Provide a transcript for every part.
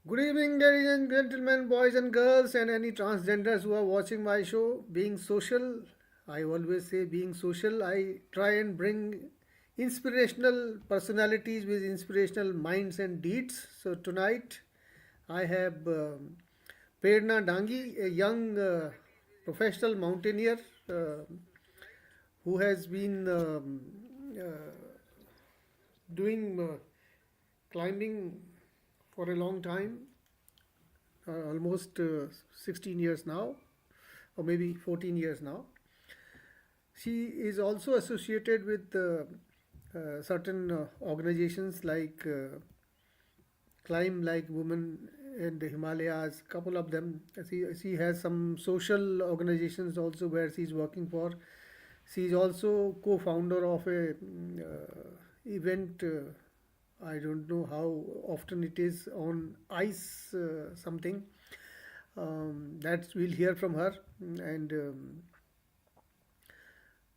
Good evening, ladies and gentlemen, boys and girls, and any transgenders who are watching my show. Being social, I always say being social, I try and bring inspirational personalities with inspirational minds and deeds. So tonight I have Prerna Dangi, a young professional mountaineer uh, who has been doing climbing for a long time, almost 16 years now, or maybe 14 years now. She is also associated with certain organizations like Climb Like Women in the Himalayas, couple of them. She has some social organizations also where she's working for. She is also co-founder of a event. I don't know how often it is on ice something. That we'll hear from her. And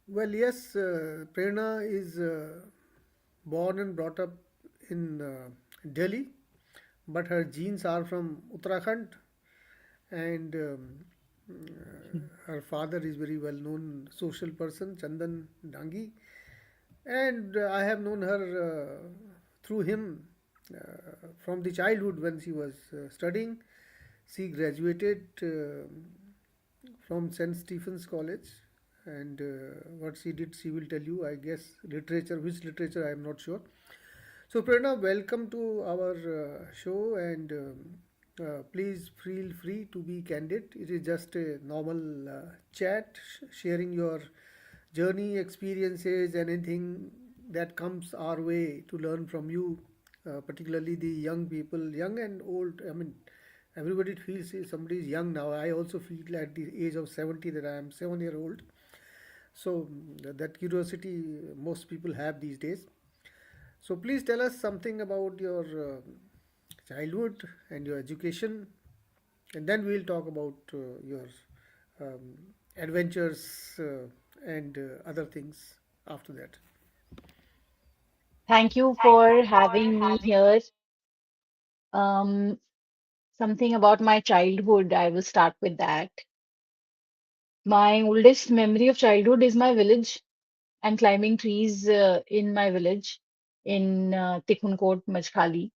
well, yes, Prerna is born and brought up in Delhi, but her genes are from Uttarakhand, and her father is very well known social person, Chandan Dangi, and I have known her through him from the childhood when she was studying. She graduated from St. Stephen's College, and what she did, she will tell you. I guess literature, which literature, I am not sure. So, Prerna, welcome to our show, and please feel free to be candid. It is just a normal chat, sharing your journey, experiences, anything that comes our way to learn from you, particularly the young people, young and old. I mean, everybody feels somebody is young now. I also feel at the age of 70 that I am 7 year old. So, that curiosity most people have these days. So please tell us something about your childhood and your education, and then we'll talk about your um, adventures and other things after that. Thank you for having me here. Um, Something about my childhood, I will start with that. My oldest memory of childhood is my village and climbing trees in my village in Tikhunkot, Majkhali,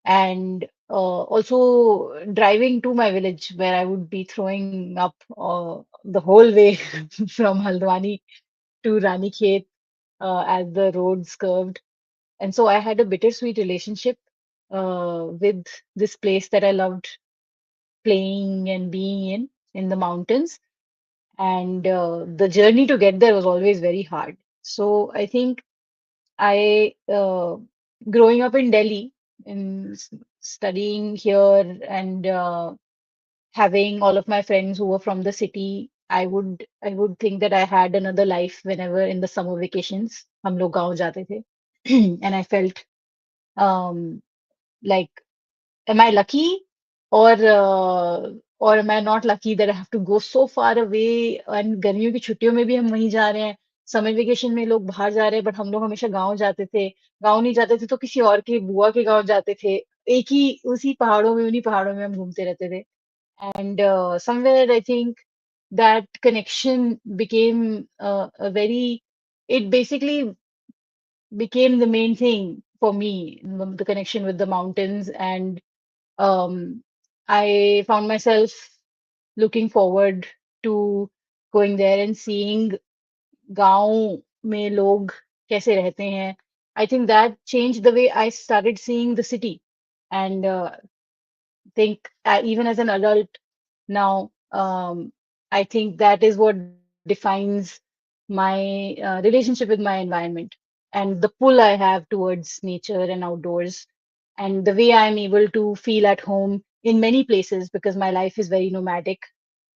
and also driving to my village where I would be throwing up the whole way from Haldwani to Ranikhet as the roads curved. And so I had a bittersweet relationship with this place that I loved playing and being in the mountains. And the journey to get there was always very hard. So I think I, growing up in Delhi, in studying here and having all of my friends who were from the city, I would think that I had another life whenever in the summer vacations हम लोग गाँव जाते थे. And I felt um, like am I lucky or am I not lucky that I have to go so far away and गर्मियों की छुट्टियों में भी हम वहीं जा रहे हैं समर वेकेशन में लोग बाहर जा रहे हैं बट हम लोग हमेशा गांव जाते थे गांव नहीं जाते थे तो किसी और के बुआ के गांव जाते थे एक ही उसी पहाड़ों में उन्हीं पहाड़ों में हम घूमते रहते थे and somewhere I think that connection became a very it basically became the main thing for me the connection with the mountains and um, I found myself looking forward to going there and seeing गांव में लोग कैसे रहते हैं. I think that changed the way I started seeing the city. And think even as an adult now, I think that is what defines my relationship with my environment and the pull I have towards nature and outdoors and the way I'm able to feel at home in many places because my life is very nomadic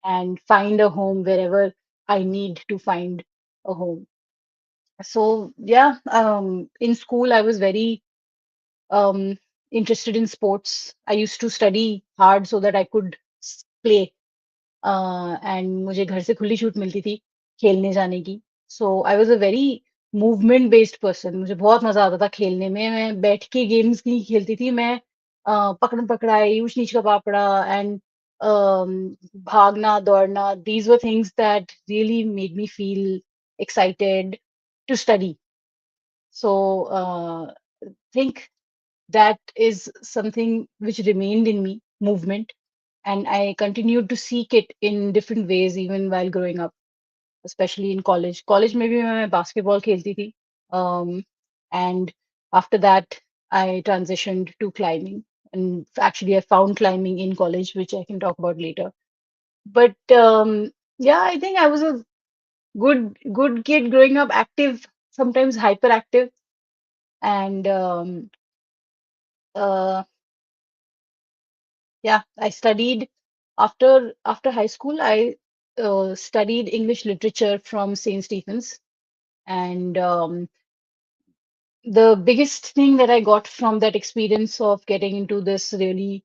and find a home wherever I need to find a home. So yeah, in school I was very um, interested in sports. I used to study hard so that I could play. And मुझे घर से खुली छूट मिलती थी खेलने जाने की. So I was a very movement based person. मुझे बहुत मजा आता था खेलने में. मैं बैठ के गेम्स नहीं खेलती थी. मैं पकड़म पकड़ाई, ऊंच नीच का पापड़ा, and bhagna, daudna. These were things that really made me feel excited to study. So think that is something which remained in me, movement, and I continued to seek it in different ways even while growing up, especially in college. College में भी मैं basketball खेलती थी. Um, and after that, I transitioned to climbing. And actually, I found climbing in college, which I can talk about later. But yeah, I think I was a good kid growing up, active, sometimes hyperactive, and uh, yeah, I studied after high school. I studied English literature from St. Stephen's, and the biggest thing that I got from that experience of getting into this really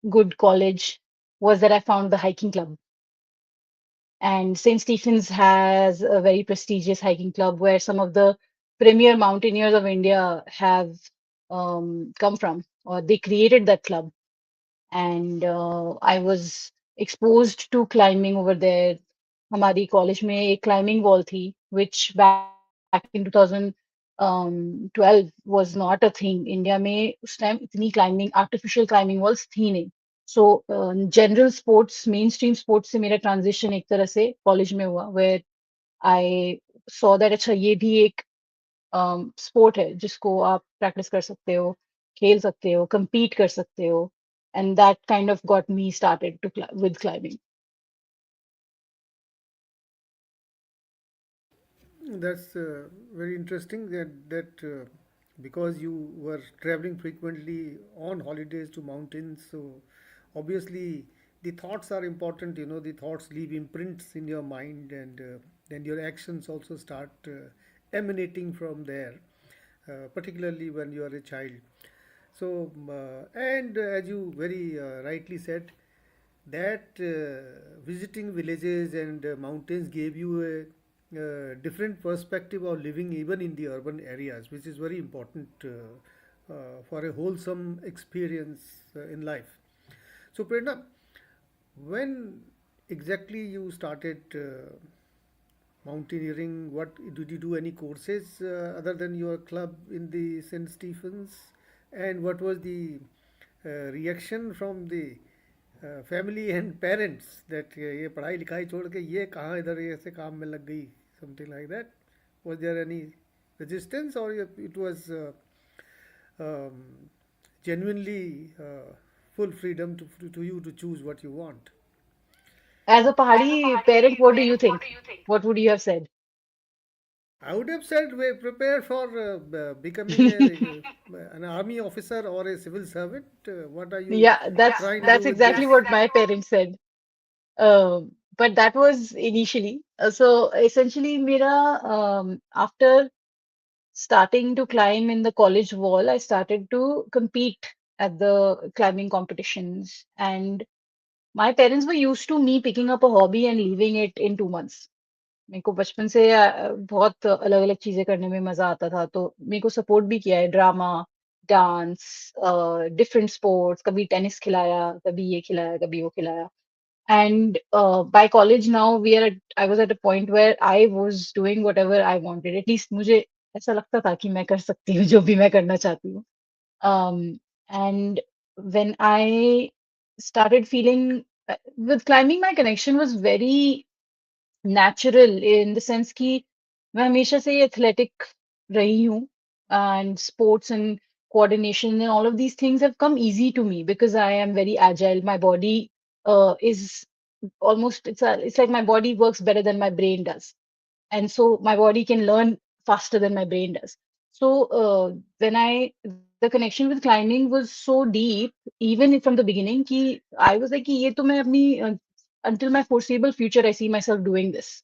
good college was that I found the hiking club. And St. Stephen's has a very prestigious hiking club where some of the premier mountaineers of India have come from, or they created that club. And I was exposed to climbing over there. हमारी college में एक climbing wall थी, which back in 2012 was not a thing. India में उस time इतनी climbing, artificial climbing walls थी नहीं. So general sports, mainstream sports से मेरा transition एक तरह से college में हुआ, where I saw that अच्छा ये भी एक स्पोर्ट है जिसको आप प्रैक्टिस कर सकते हो, खेल सकते हो, compete कर सकते हो, and that kind of got me started with climbing. That's very interesting that because you were traveling frequently on holidays to mountains, so obviously the thoughts are important. You know, the thoughts leave imprints in your mind, and then your actions also start emanating from there, particularly when you are a child. So, and as you very rightly said, that visiting villages and mountains gave you a different perspective of living even in the urban areas, which is very important for a wholesome experience in life. So, Prerna, when exactly you started mountaineering? What did you do any courses other than your club in the St. Stephens? And what was the reaction from the family and parents that ये पढ़ाई लिखाई छोड़ के ये कहाँ इधर ऐसे काम में लग गई, something like that? Was there any resistance, or it was um, genuinely full freedom to you to choose what you want? As a Pahadi parent, what do you think? What would you have said? I would have said we prepare for becoming an army officer or a civil servant. What are you Yeah, trying to do that's with this? exactly what my parents said. But that was initially. So essentially, Mira, after starting to climb in the college wall, I started to compete at the climbing competitions. And my parents were used to me picking up a hobby and leaving it in 2 months. मेरे को बचपन से बहुत अलग अलग चीजें करने में मजा आता था, तो मेरे को सपोर्ट भी किया है, ड्रामा, डांस, डिफरेंट स्पोर्ट्स, कभी टेनिस खिलाया, कभी ये खिलाया, कभी वो खिलाया. And by college now I was at a point where I was doing whatever I wanted. At least मुझे ऐसा लगता था कि मैं कर सकती हूँ जो भी मैं करना चाहती हूँ. And when I started feeling with climbing, my connection was very natural in the sense कि मैं हमेशा से एथलेटिक रही हूँ, and sports and coordination and all of these things have come easy to me because I am very agile. My body is almost it's like my body works better than my brain does, and so my body can learn faster than my brain does. So when I the connection with climbing was so deep even from the beginning कि I was like कि ये तो मैं अपनी until my foreseeable future I see myself doing this.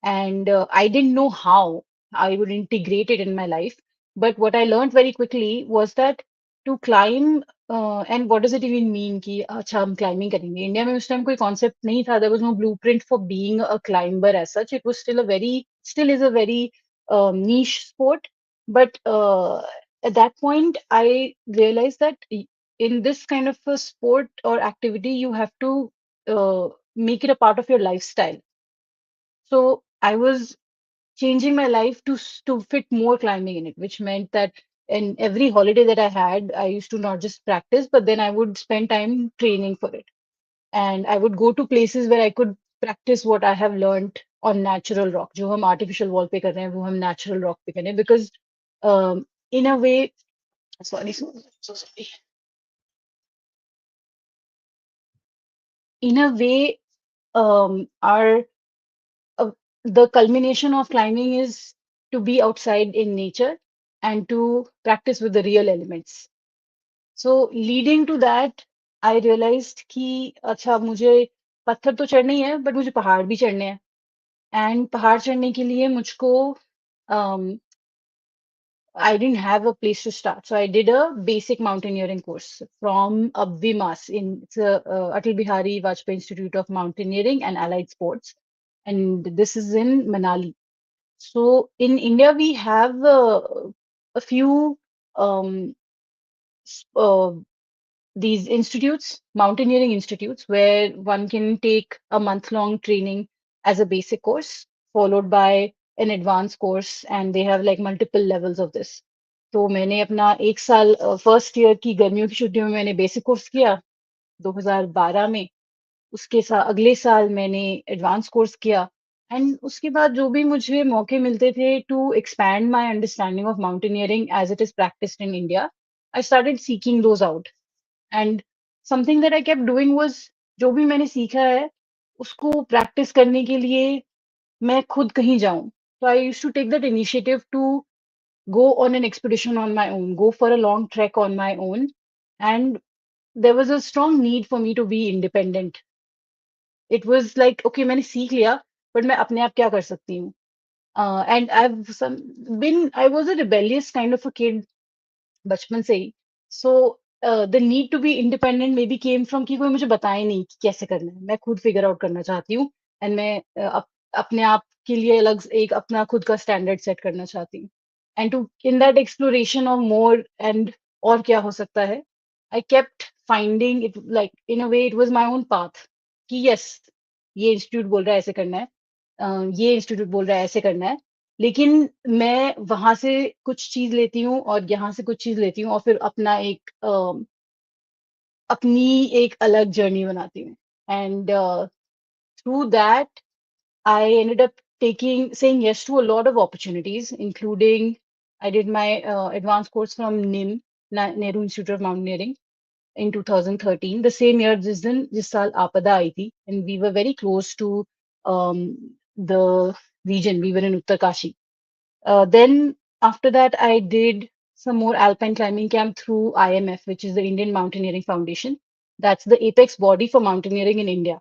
And I didn't know how I would integrate it in my life. But what I learned very quickly was that to climb, and what does it even mean कि अच्छा हम climbing करेंगे. India में उस time कोई concept नहीं था. There was no blueprint for being a climber as such. It was still is a very niche sport. But at that point, I realized that in this kind of a sport or activity, you have to make it a part of your lifestyle. So I was changing my life to fit more climbing in it, which meant that in every holiday that I had, I used to not just practice, but then I would spend time training for it. And I would go to places where I could practice what I have learned on natural rock. जो हम artificial wall पे कर रहे हैं, वो हम natural rock पे करें. Because in a way, sorry, so sorry. In a way, our the culmination of climbing is to be outside in nature and to practice with the real elements. So leading to that, I realized कि अच्छा मुझे पत्थर तो चढ़ने ही है, but मुझे पहाड़ भी चढ़ने हैं. And पहाड़ चढ़ने के लिए मुझको um, I didn't have a place to start. So I did a basic mountaineering course from Abvimas in it's a, Atal Bihari Vajpayee Institute of Mountaineering and Allied Sports. And this is in Manali. So in India, we have a few um, uh, these institutes, mountaineering institutes, where one can take a month-long training as a basic course, followed by an advanced course, and they have like multiple levels of this. तो मैंने अपना एक साल first year की गर्मियों की छुट्टियों में मैंने बेसिक कोर्स किया 2012 में. उसके साथ अगले साल मैंने एडवांस कोर्स किया. एंड उसके बाद जो भी मुझे मौके मिलते थे to expand my understanding of mountaineering as it is practised in India, I started seeking those out. And something that I kept doing was जो भी मैंने सीखा है उसको प्रैक्टिस करने के लिए मैं खुद कहीं जाऊं. So I used to take that initiative to go on an expedition on my own, go for a long trek on my own. And there was a strong need for me to be independent. It was like, okay, मैंने सीख लिया, but मैं अपने आप क्या कर सकती हूँ? And I was a rebellious kind of a kid बचपन से ही. So the need to be independent maybe came from कि कोई मुझे बताए नहीं कि कैसे करना है. मैं खुद फिगर आउट करना चाहती हूँ. एंड मैं अपने आप के लिए अलग एक अपना खुद का स्टैंडर्ड सेट करना चाहती हूँ. And to in that exploration of more and और क्या हो सकता है, I kept finding it like in a way it was my own path कि यस ये इंस्टीट्यूट बोल रहा है ऐसे करना है, ये इंस्टीट्यूट बोल रहा है ऐसे करना है. लेकिन मैं वहां से कुछ चीज लेती हूँ और यहाँ से कुछ चीज लेती हूँ और फिर अपना एक अपनी एक अलग जर्नी बनाती हूँ. And through that I ended up saying yes to a lot of opportunities, including I did my advanced course from NIM, Nehru Institute of Mountaineering, in 2013. The same year, जिस साल आपदा आई थी, and we were very close to um, the region. We were in Uttarkashi. Then after that, I did some more alpine climbing camp through IMF, which is the Indian Mountaineering Foundation. That's the apex body for mountaineering in India.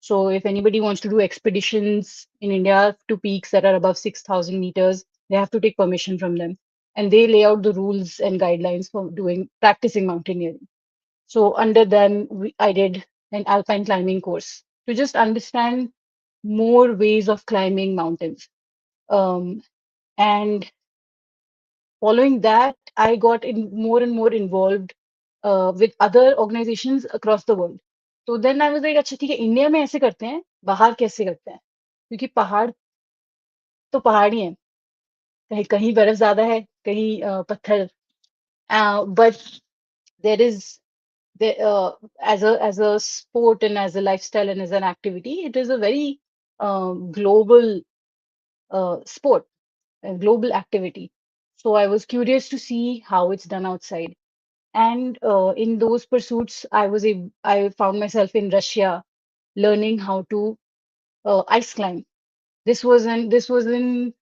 So if anybody wants to do expeditions in India to peaks that are above 6,000 meters, they have to take permission from them. And they lay out the rules and guidelines for practicing mountaineering. So under them, I did an alpine climbing course to just understand more ways of climbing mountains. And following that, I got more and more involved with other organizations across the world. So then I was like, अच्छा ठीक है, India में ऐसे करते हैं, बाहर कैसे करते हैं? क्योंकि पहाड़ तो पहाड़ ही हैं, कहीं कहीं बर्फ ज्यादा है, कहीं पत्थर. But there is as a sport and as a lifestyle and as an activity, it is a very global sport, a global activity. So I was curious to see how it's done outside. And in those pursuits, I found myself in Russia learning how to ice climb. This was in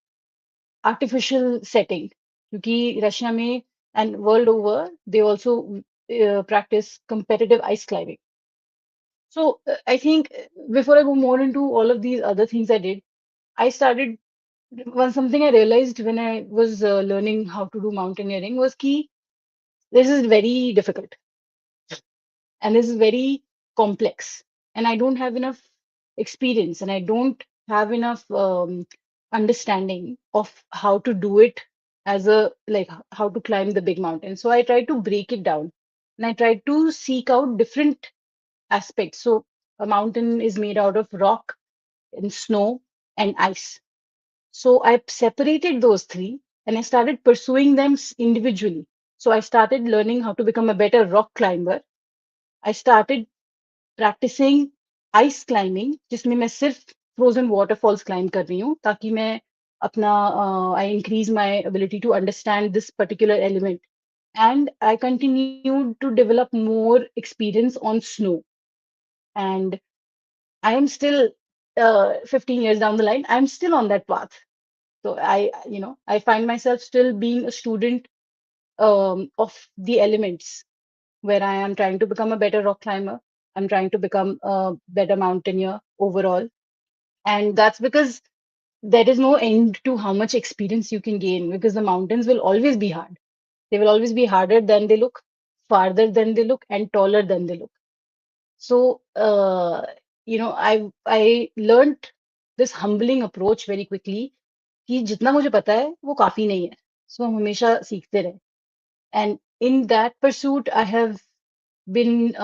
artificial setting. क्योंकि Russia में and world over, they also practice competitive ice climbing. So I think before I go more into all of these other things I did, I started something I realized when I was learning how to do mountaineering was key. This is very difficult and this is very complex, and I don't have enough experience and I don't have enough understanding of how to do it as a like how to climb the big mountain. So I try to break it down. and I tried to seek out different aspects. So a mountain is made out of rock and snow and ice. So I separated those three and I started pursuing them individually. So I started learning how to become a better rock climber. I started practicing ice climbing, जिसमें मैं सिर्फ frozen waterfalls climb कर रही हूँ ताकि मैं अपना I increase my ability to understand this particular element. And I continued to develop more experience on snow. And I am still 15 years down the line, I'm still on that path. So I find myself still being a student of the elements where I am trying to become a better rock climber. I'm trying to become a better mountaineer overall. And that's because there is no end to how much experience you can gain because the mountains will always be hard. They will always be harder than they look, farther than they look, and taller than they look. So, I learned this humbling approach very quickly कि जितना मुझे पता है वो काफी नहीं है. So हम हमेशा सीखते रहे. And in that pursuit, I have been,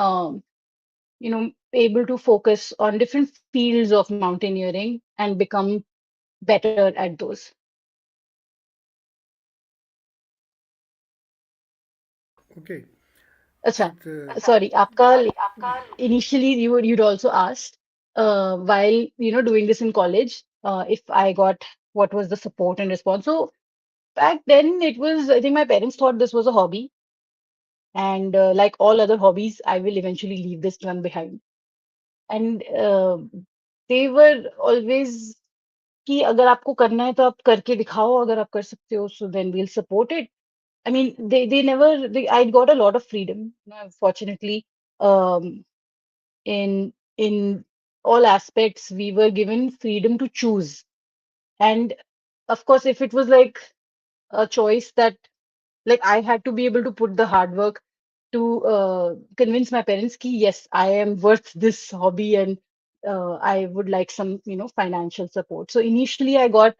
able to focus on different fields of mountaineering and become better at those. Okay. अच्छा, The, sorry, आपका initially you'd also asked while doing this in college if I got what was the support and response. So back then it was I think my parents thought this was a hobby and like all other hobbies I will eventually leave this one behind. And they were always कि अगर आपको करना है तो आप करके दिखाओ अगर आप कर सकते हो so then we'll support it. I mean I got a lot of freedom, fortunately. um, in all aspects we were given freedom to choose. And of course if it was like a choice that like I had to be able to put the hard work to convince my parents ki yes I am worth this hobby and I would like some financial support. So initially I got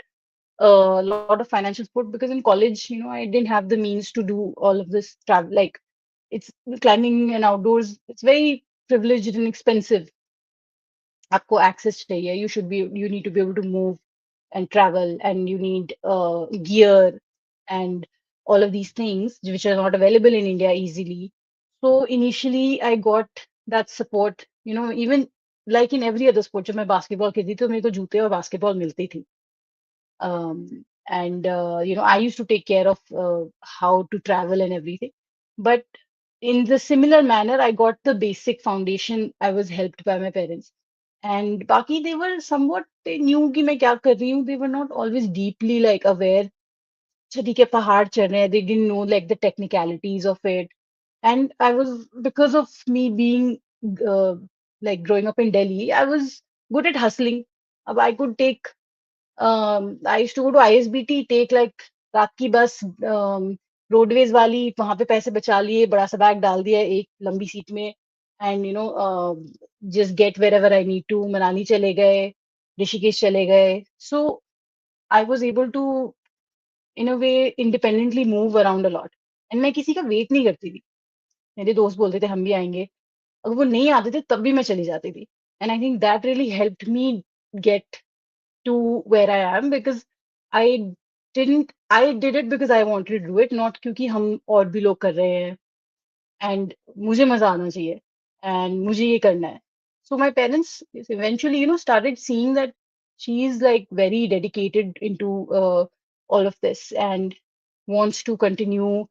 a lot of financial support because in college I didn't have the means to do all of this travel. Like it's climbing and outdoors, it's very privileged and expensive. आपको access चाहिए. You need to be able to move and travel, and you need gear and all of these things which are not available in India easily. So initially I got that support, even like in every other sport. जब मैं basketball खेलती थी तो मेरे को जूते और basketball मिलती थी. And I used to take care of how to travel and everything. But in the similar manner, I got the basic foundation. I was helped by my parents. And Baki, they were somewhat, they knew कि मैं क्या कर रही हूँ. They were not always deeply like aware. अच्छा ठीक है पहाड़ चढ़ रहे हैं. They didn't know like the technicalities of it. And I was, because of me being uh, like growing up in Delhi, I was good at hustling. अब I could take I used to go to ISBT, take like रात की बस roadways वाली, वहां पे पैसे बचा लिए, बड़ा सा बैग डाल दिया एक लंबी सीट में, and just get wherever I need to. Manali चले गए, ऋषिकेश चले गए. So I was able to in a way independently move around a lot. And मैं किसी का वेट नहीं करती थी. मेरे दोस्त बोलते थे हम भी आएंगे, अगर वो नहीं आते थे तब भी मैं चली जाती थी. And I think that really helped me gate to where I am because I I did it because I wanted to do it, not क्योंकि हम और भी लोग कर रहे हैं and मुझे मजा आना चाहिए and मुझे ये करना है. So my parents eventually, started seeing that she is like very dedicated into all of this and wants to continue.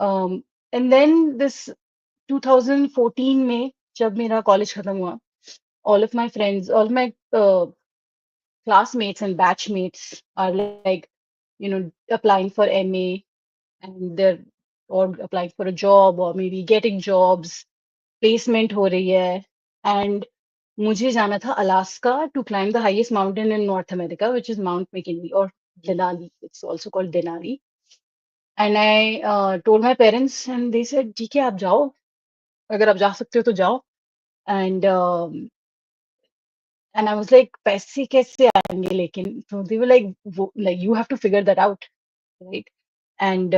Um, and then this 2014 में जब मेरा कॉलेज खत्म हुआ, all of my classmates and batchmates are like, applying for MA and they're or applying for a job or maybe getting jobs, placement हो रही है. And मुझे जाना था Alaska to climb the highest mountain in North America, which is Mount McKinley or Denali. It's also called Denali. And I told my parents and they said, ठीक है आप जाओ, अगर आप जा सकते हो तो जाओ. And and I was like, पैसे कैसे आएंगे लेकिन? So they were like, like you have to figure that out, right? And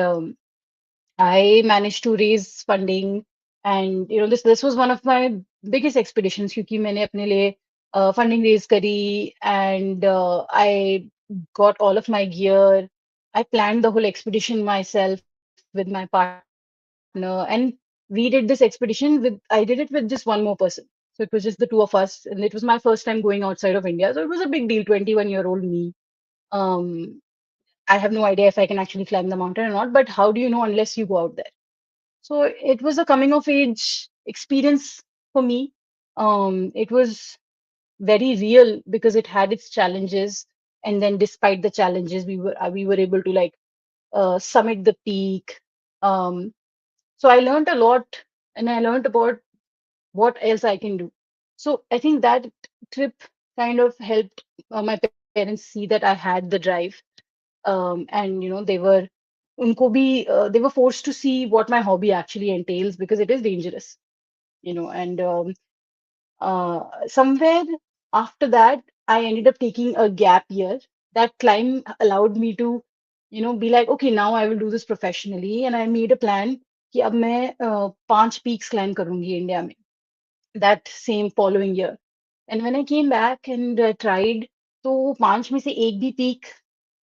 I managed to raise funding And this was one of my biggest expeditions क्योंकि मैंने अपने लिए funding raise करी, and I got all of my gear. I planned the whole expedition myself with my partner, and we did this expedition I did it with just one more person. So it was just the two of us, and it was my first time going outside of India. So it was a big deal. 21-year-old me. Um, I have no idea if I can actually climb the mountain or not, but how do you know unless you go out there? So it was a coming of age experience for me. It was very real because it had its challenges, and then despite the challenges, we were able to like summit the peak. Um, so I learned a lot, and I learned about what else I can do. So I think that trip kind of helped my parents see that I had the drive, and unko bhi, they were forced to see what my hobby actually entails because it is dangerous, and somewhere after that, I ended up taking a gap year. That climb allowed me to, be like, okay, now I will do this professionally, and I made a plan कि अब मैं 5 peaks climb करूंगी India में that same following year. And when I came back and tried, तो वो 5 में से एक भी peak,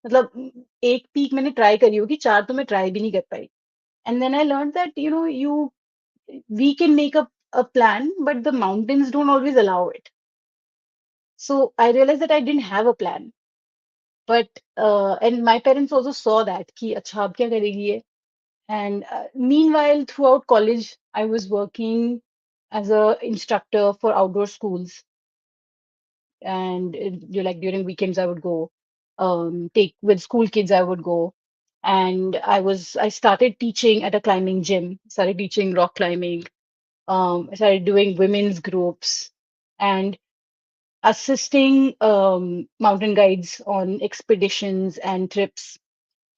मतलब एक peak मैंने try करी होगी, 4 तो मैं try भी नहीं कर पाई. And then I learned that, we can make a plan, but the mountains don't always allow it. So I realized that I didn't have a plan. But and my parents also saw that कि अच्छा अब क्या करेगी ये? And meanwhile, throughout college, I was working as a instructor for outdoor schools, and during weekends I would go take with school kids. I would go, and I started teaching at a climbing gym. Started teaching rock climbing. I started doing women's groups and assisting mountain guides on expeditions and trips.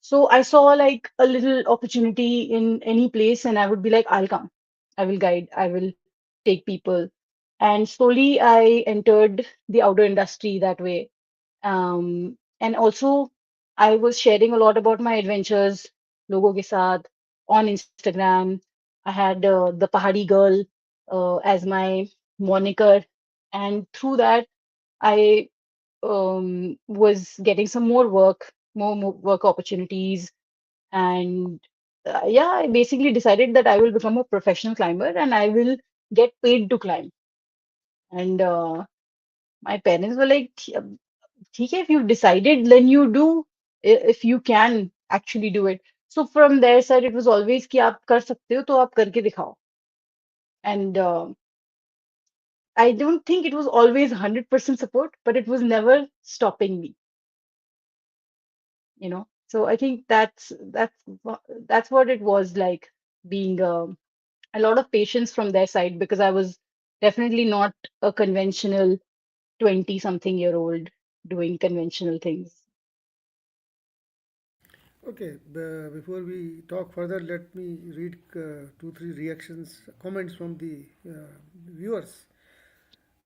So I saw like a little opportunity in any place, and I would be like, I'll come, I will guide, I will take people. And slowly I entered the outdoor industry that way. And also, I was sharing a lot about my adventures, logo ke saath, on Instagram. I had the Pahadi Girl as my moniker. And through that, I was getting some more work, more work opportunities. And yeah, I basically decided that I will become a professional climber and I will get paid to climb. And my parents were like, ठीक है, if you've decided, then you do, if you can actually do it. So from their side, it was always कि आप कर सकते हो तो आप करके दिखाओ. And I don't think it was always 100% support, but it was never stopping me, So I think that's what it was like being a lot of patience from their side because I was definitely not a conventional 20 something year old doing conventional things. Okay, before we talk further, let me read two, three reactions, comments from the viewers.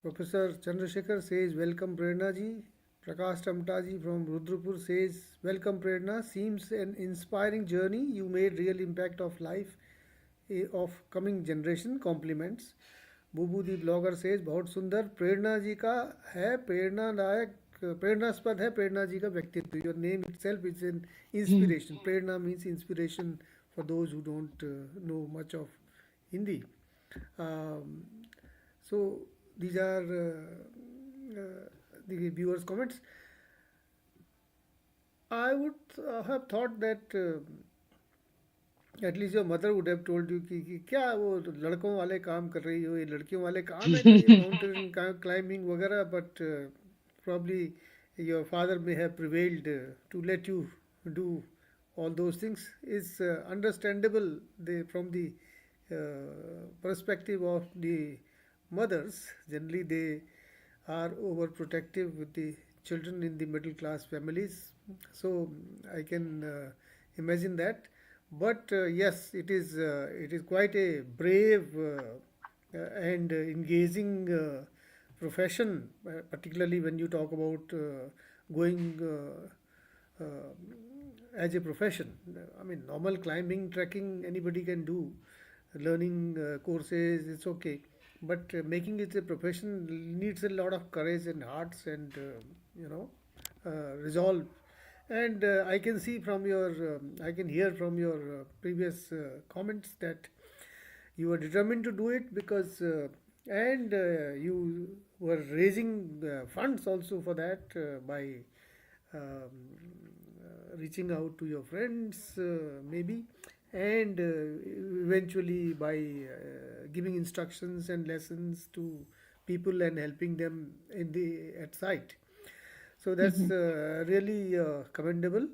Professor Chandrasekhar says, Welcome Prerna ji. Prakash Tamta ji from Rudrapur says, Welcome Prerna. Seems an inspiring journey. You made real impact of life of coming generation. Compliments. Bubu di blogger says बहुत सुंदर प्रेरणा जी का है प्रेरणादायक प्रेरणास्पद है प्रेरणा जी का व्यक्तित्व your name it self is an inspiration Prerna means inspiration for those who don't know much of Hindi so these are the viewers comments. I would have thought that at least your mother would have told you कि क्या वो लड़कों वाले काम कर रही हो ये लड़कियों वाले काम है कोई ये माउंटेन क्लाइंबिंग वगैरह but probably your father may have prevailed to let you do all those things is understandable from the perspective of the mothers. Generally they are overprotective with the children in the middle class families, so I can imagine that. But yes, it is quite a brave and engaging profession, particularly when you talk about going as a profession. I mean, normal climbing, trekking, anybody can do, learning courses, it's okay. But making it a profession needs a lot of courage and hearts and you know resolve. And I can see from your, I can hear from your previous comments that you were determined to do it because, and you were raising funds also for that by reaching out to your friends, maybe, and eventually by giving instructions and lessons to people and helping them in the at site. So that's Mhm. really commendable.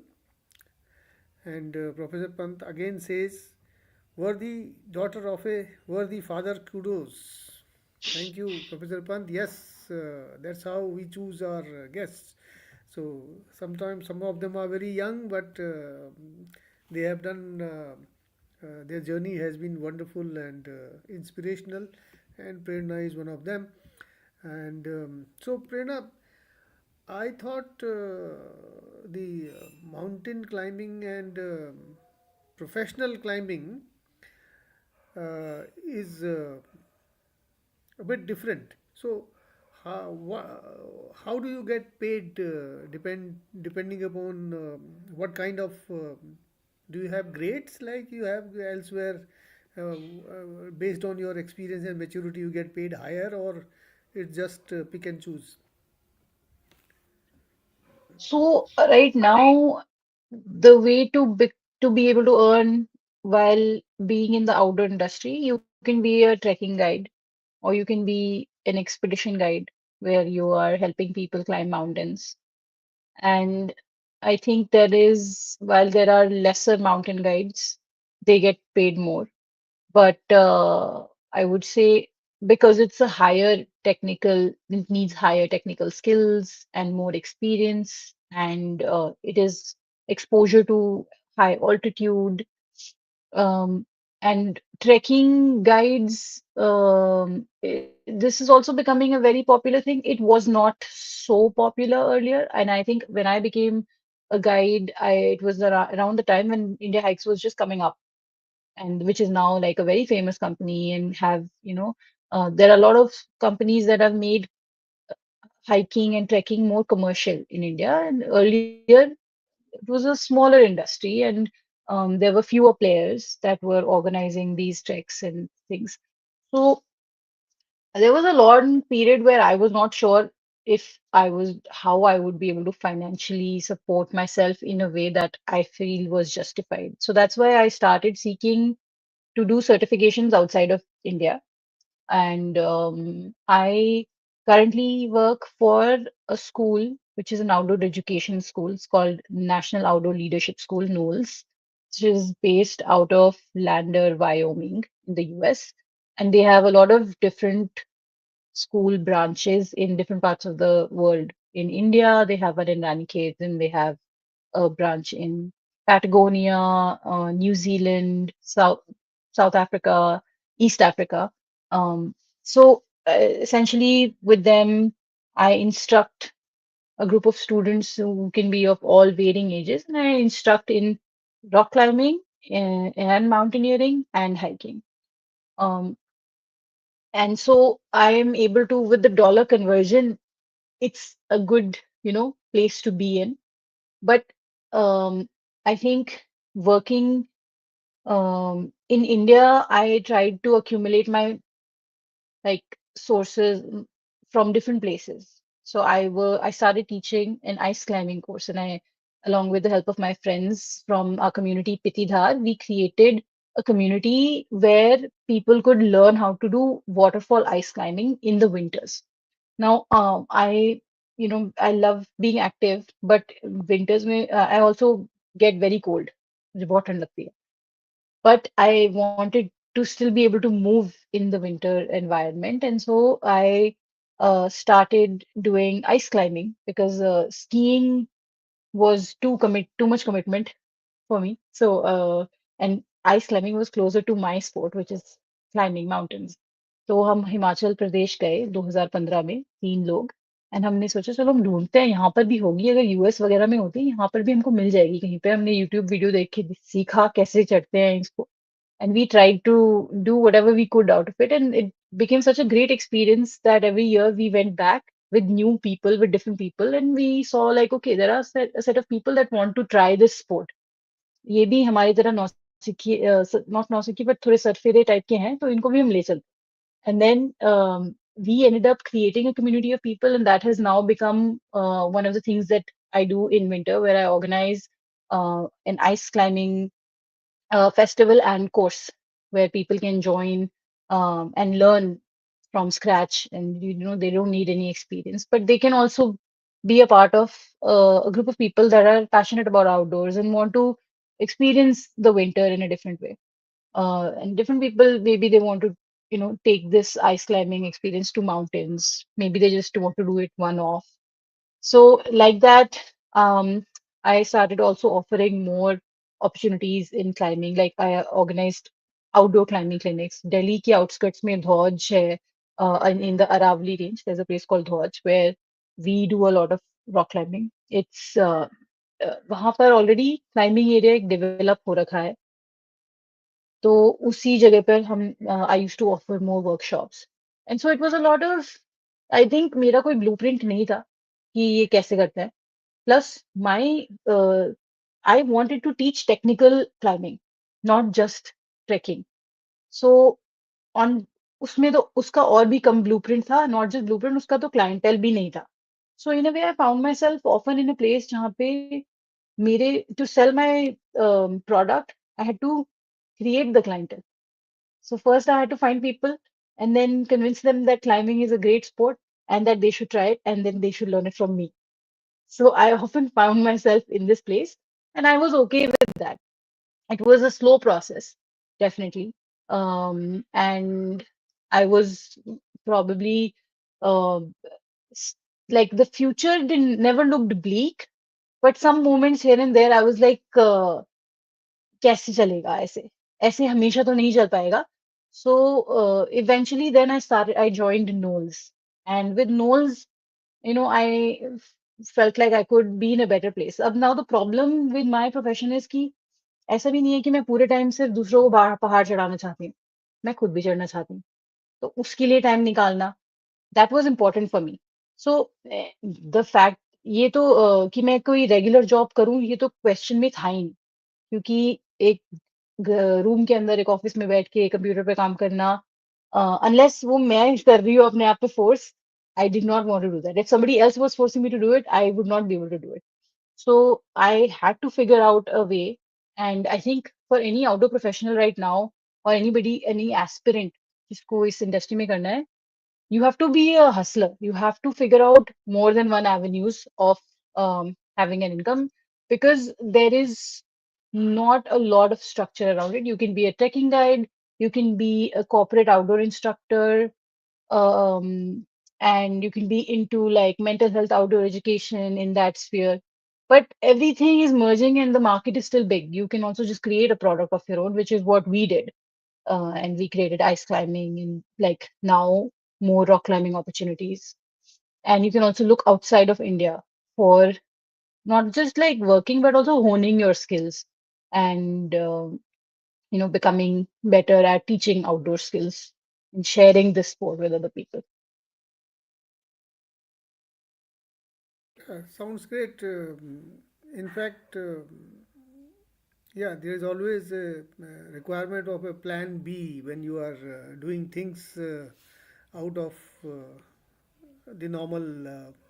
And Professor Pant again says, worthy daughter of a worthy father, kudos. Thank you, Professor Pant. Yes, that's how we choose our guests. So sometimes some of them are very young, but they have done, their journey has been wonderful and inspirational, and Prerna is one of them. And so, Prerna, I thought the mountain climbing and professional climbing is a bit different. So, how do you get paid? Depending upon what kind of do you have grades like you have elsewhere? Based on your experience and maturity, you get paid higher, or it's just pick and choose. So right now, the way to be able to earn while being in the outdoor industry, you can be a trekking guide, or you can be an expedition guide where you are helping people climb mountains. And I think there is, while there are lesser mountain guides, they get paid more. But I would say because it's a higher technical, it needs higher technical skills and more experience, and it is exposure to high altitude, um, and trekking guides. This is also becoming a very popular thing. It was not so popular earlier, and I think when I became a guide, it was around the time when India Hikes was just coming up, and which is now like a very famous company and have, there are a lot of companies that have made hiking and trekking more commercial in India. And earlier it was a smaller industry, and there were fewer players that were organizing these treks and things. So there was a long period where I was not sure if I was how I would be able to financially support myself in a way that I feel was justified. So that's why I started seeking to do certifications outside of India. And I currently work for a school, which is an outdoor education school. It's called National Outdoor Leadership School, NOLS, which is based out of Lander, Wyoming, in the US. And they have a lot of different school branches in different parts of the world. In India, they have one in Ranikhet, and they have a branch in Patagonia, New Zealand, South Africa, East Africa. Essentially, with them, I instruct a group of students who can be of all varying ages, and I instruct in rock climbing and mountaineering and hiking. Um, and so I am able to, with the dollar conversion, it's a good, place to be in. But I think working in India, I tried to accumulate my like sources from different places. So I started teaching an ice climbing course, and I, along with the help of my friends from our community Pitidharr, we created a community where people could learn how to do waterfall ice climbing in the winters. Now, I love being active, but winters में I also get very cold. मुझे बहुत ठंड लगती है. But I wanted to still be able to move in the winter environment, and so I started doing ice climbing because skiing was too much commitment for me. So, and ice climbing was closer to my sport, which is climbing mountains. तो हम हिमाचल प्रदेश गए 2015 में 3 लोग. And हमने सोचा चलो हम ढूंढते हैं, यहाँ पर भी होगी, अगर यूएस वगैरह में होती यहाँ पर भी हमको मिल जाएगी कहीं पे. हमने यूट्यूब वीडियो देख के सीखा कैसे चढ़ते हैं इसको. and we tried to do whatever we could out of it. And it became such a great experience that every year we went back with new people, with different people, and we saw like, okay, there are a set of people that want to try this sport. ये भी हमारी तरह नौसिखिए not नौसिखिए but थोड़े सरफेरे type के हैं, तो इनको भी हम ले चलते. And then we ended up creating a community of people, and that has now become one of the things that I do in winter, where I organize an ice climbing festival and course where people can join and learn from scratch. And they don't need any experience, but they can also be a part of a group of people that are passionate about outdoors and want to experience the winter in a different way. And different people, maybe they want to take this ice climbing experience to mountains. Maybe they just want to do it one off. So like that, I started also offering more opportunities in climbing. Like I organized outdoor climbing clinics. Delhi ki outskirts mein Dhauj hai, in the Aravali range. There's a place called Dhauj where we do a lot of rock climbing. It's वहाँ पर already climbing area एक develop हो रखा है. तो उसी जगह पर हम I used to offer more workshops. And so it was a lot of, I think मेरा कोई ब्लूप्रिंट नहीं था कि ये कैसे करते हैं. Plus my I wanted to teach technical climbing, not just trekking. So on उसमें तो उसका और भी कम ब्लूप्रिंट था, नॉट जस्ट ब्लूप्रिंट, उसका तो क्लाइंटेल भी नहीं था. So in a way I found myself often in a place जहाँ पे मेरे to sell my product I had to create the clientele. So first I had to find people and then convince them that climbing is a great sport and that they should try it and then they should learn it from me. So I often found myself in this place and I was okay with that. It was a slow process, definitely. And I was probably uh, s- like the future didn't never looked bleak, but some moments here and there I was like, कैसे चलेगा ऐसे, ऐसे हमेशा तो नहीं चल पाएगा. So eventually then I joined Knowles, and with Knowles, I felt like I could be in a better place. अब now the problem with my profession is कि ऐसा भी नहीं है कि मैं पूरे टाइम सिर्फ दूसरों को पहाड़ चढ़ाना चाहती हूँ. मैं खुद भी चढ़ना चाहती हूँ. तो उसके लिए टाइम निकालना, that was important for me. So the fact, ये तो कि मैं कोई रेगुलर जॉब करूँ ये तो क्वेश्चन में था ही नहीं. क्योंकि एक रूम के अंदर एक ऑफिस में बैठ के कंप्यूटर पे काम करना, अनलेस वो मैं कर रही हूँ अपने आप पे force, I did not want to do that. If somebody else was forcing me to do it, I would not be able to do it. So I had to figure out a way. And I think for any outdoor professional right now, or anybody, any aspirant जिसको इस industry में करना है, you have to be a hustler. You have to figure out more than one avenues of having an income, because there is not a lot of structure around it. You can be a trekking guide, you can be a corporate outdoor instructor, um, and you can be into like mental health outdoor education in that sphere. But everything is merging and the market is still big. You can also just create a product of your own, which is what we did. And we created ice climbing and like now more rock climbing opportunities. And you can also look outside of India for not just like working, but also honing your skills and becoming better at teaching outdoor skills and sharing this sport with other people. Sounds great. In fact, yeah, there is always a requirement of a plan B when you are doing things out of the normal,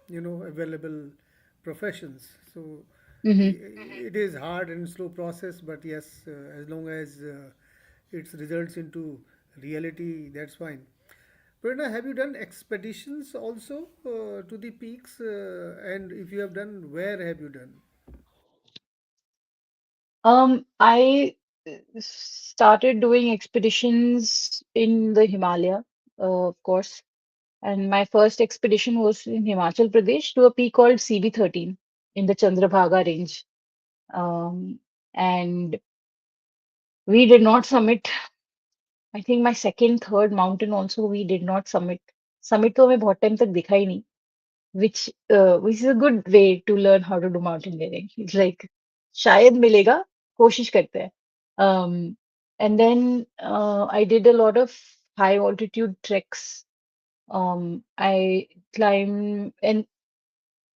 available professions. So Hmm. it is hard and slow process, but yes, as long as it results into reality, that's fine. Prerna, have you done expeditions also to the peaks? And if you have done, where have you done? I started doing expeditions in the Himalaya, of course. And my first expedition was in Himachal Pradesh to a peak called CB13 in the Chandrabhaga range. And we did not summit. I think my second, third mountain also we did not summit. Summit तो हमें बहुत time तक दिखा ही नहीं, which is a good way to learn how to do mountaineering. It's like शायद मिलेगा, कोशिश करते हैं. And then I did a lot of high altitude treks. I climbed, and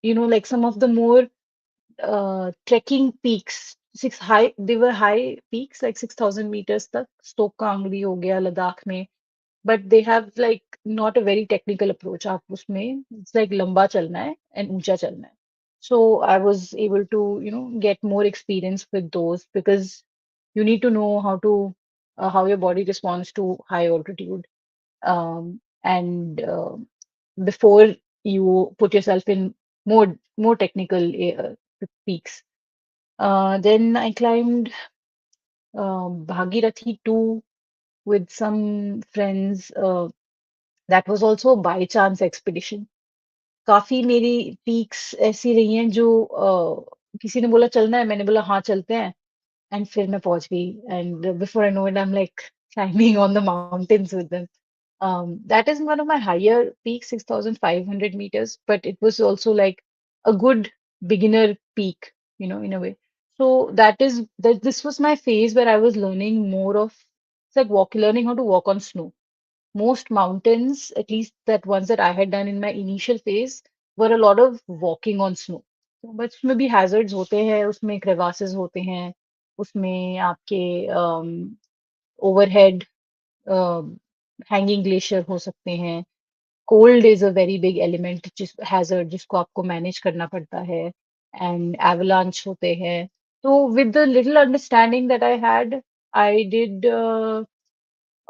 like some of the more trekking peaks, they were high peaks, like 6,000 meters तक. Stoke Kangri हो गया लद्दाख में. But they have like not a very technical approach. आप उसमें it's like लंबा चलना है and ऊंचा चलना है. So I was able to, get more experience with those, because you need to know how your body responds to high altitude. And before you put yourself in more technical peaks. Then I climbed Bhagirathi 2 with some friends. That was also a by chance expedition. काफी मेरी peaks ऐसी रही हैं जो किसी ने बोला चलना है, मैंने बोला हाँ चलते हैं, एंड फिर मैं पहुंच गई, and before I know it I am like climbing on the mountains with them. That is one of my higher peaks, 6,500 meters, but it was also like a good beginner peak, in a way. So this was my phase where I was learning more of, it's like learning how to walk on snow. Most mountains, at least that ones that I had done in my initial phase, were a lot of walking on snow. But उसमें भी hazards होते हैं, उसमें crevasses होते हैं, उसमें आपके overhead hanging glacier हो सकते हैं. Cold is a very big element, hazard जिसको आपको manage करना पड़ता है, and avalanche होते हैं. So with the little understanding that I had, I did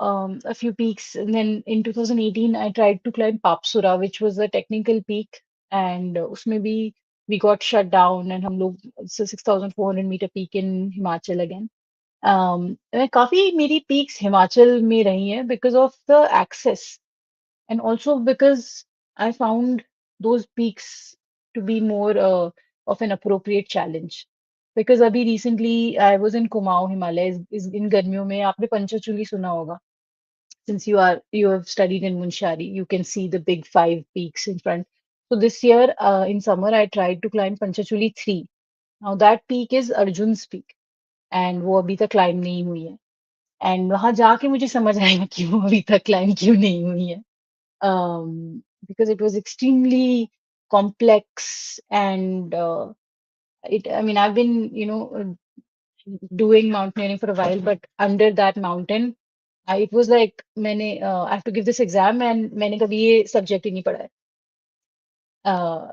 a few peaks. And then in 2018, I tried to climb Papsura, which was a technical peak. And उसमें भी we got shut down, and हम लोग, it's a 6,400-meter peak in Himachal again. काफी मेरी peaks Himachal में रही हैं because of the access, and also because I found those peaks to be more of an appropriate challenge. Because अभी recently I was in Kumaon, Himalayas, is in गर्मियों में आपने पंचचूली सुना होगा. Since you have studied in Munshari, you can see the big five peaks in front. So this year, in summer, I tried to climb Panchachuli 3. Now that peak is Arjun's peak, and वो अभी तक climb नहीं हुई है. And वहां जाके मुझे समझ आया कि वो अभी तक climb क्यों नहीं हुई है. Because it was extremely complex, and I mean, I've been, doing mountaineering for a while, but under that mountain, it was like I have to give this exam, and मैंने कभी ये subject ही नहीं पढ़ा है. Uh,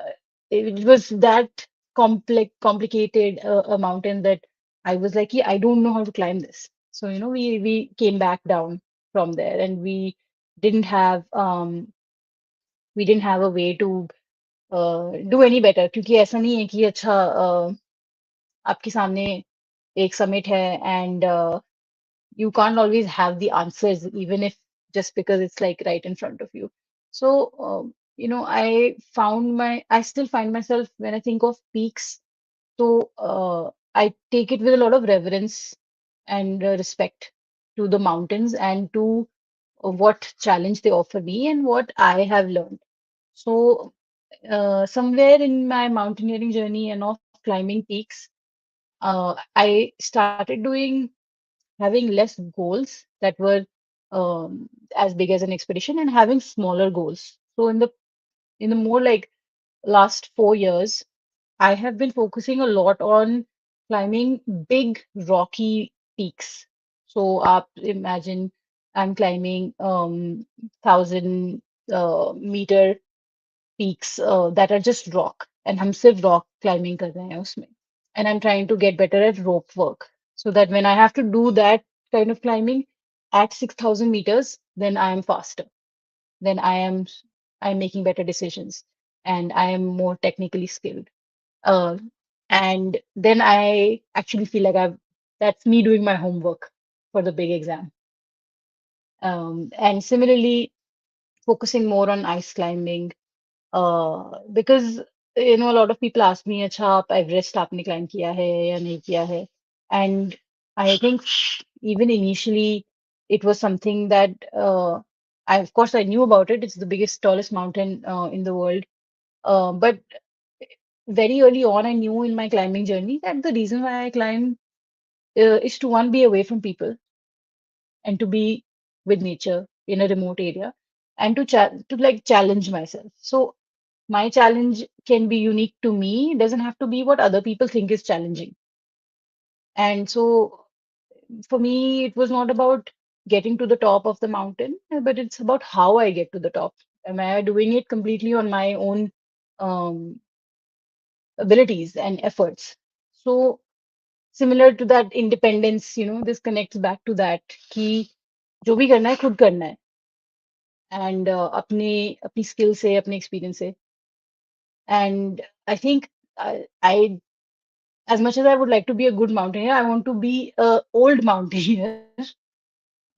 it was that complicated a mountain that I was like, yeah, I don't know how to climb this. So, we came back down from there, and didn't have um we didn't have a way to do any better, क्योंकि ऐसा नहीं है कि अच्छा आपके सामने एक summit है, and you can't always have the answers, even if just because it's like right in front of you. So, I still find myself when I think of peaks, so I take it with a lot of reverence and respect to the mountains, and to what challenge they offer me and what I have learned. So, somewhere in my mountaineering journey and of climbing peaks, I started having less goals that were as big as an expedition, and having smaller goals. So in the more like last 4 years, I have been focusing a lot on climbing big rocky peaks. So imagine I'm climbing 1,000 meter peaks that are just rock, and हम सिर्फ rock climbing कर रहे हैं उसमें. And I'm trying to get better at rope work, so that when I have to do that kind of climbing at 6,000 meters, then I am faster. Then I'm making better decisions, and I am more technically skilled. Uh, and then I actually feel like that's me doing my homework for the big exam. And similarly, focusing more on ice climbing, because a lot of people ask me, अच्छा आप Everest आपने climb किया है या नहीं किया है, and I think even initially it was something that of course I knew about it. It's the biggest, tallest mountain in the world, but very early on I knew in my climbing journey that the reason why I climb is to, one, be away from people, and to be with nature in a remote area and to like challenge myself. So my challenge can be unique to me. It doesn't have to be what other people think is challenging. And so for me, it was not about getting to the top of the mountain, but it's about how I get to the top. Am I doing it completely on my own um, abilities and efforts? So similar to that independence, this connects back to that कि जो भी करना है खुद करना है and अपने अपनी skill से अपने experience से. And I think I as much as I would like to be a good mountaineer, I want to be a old mountaineer,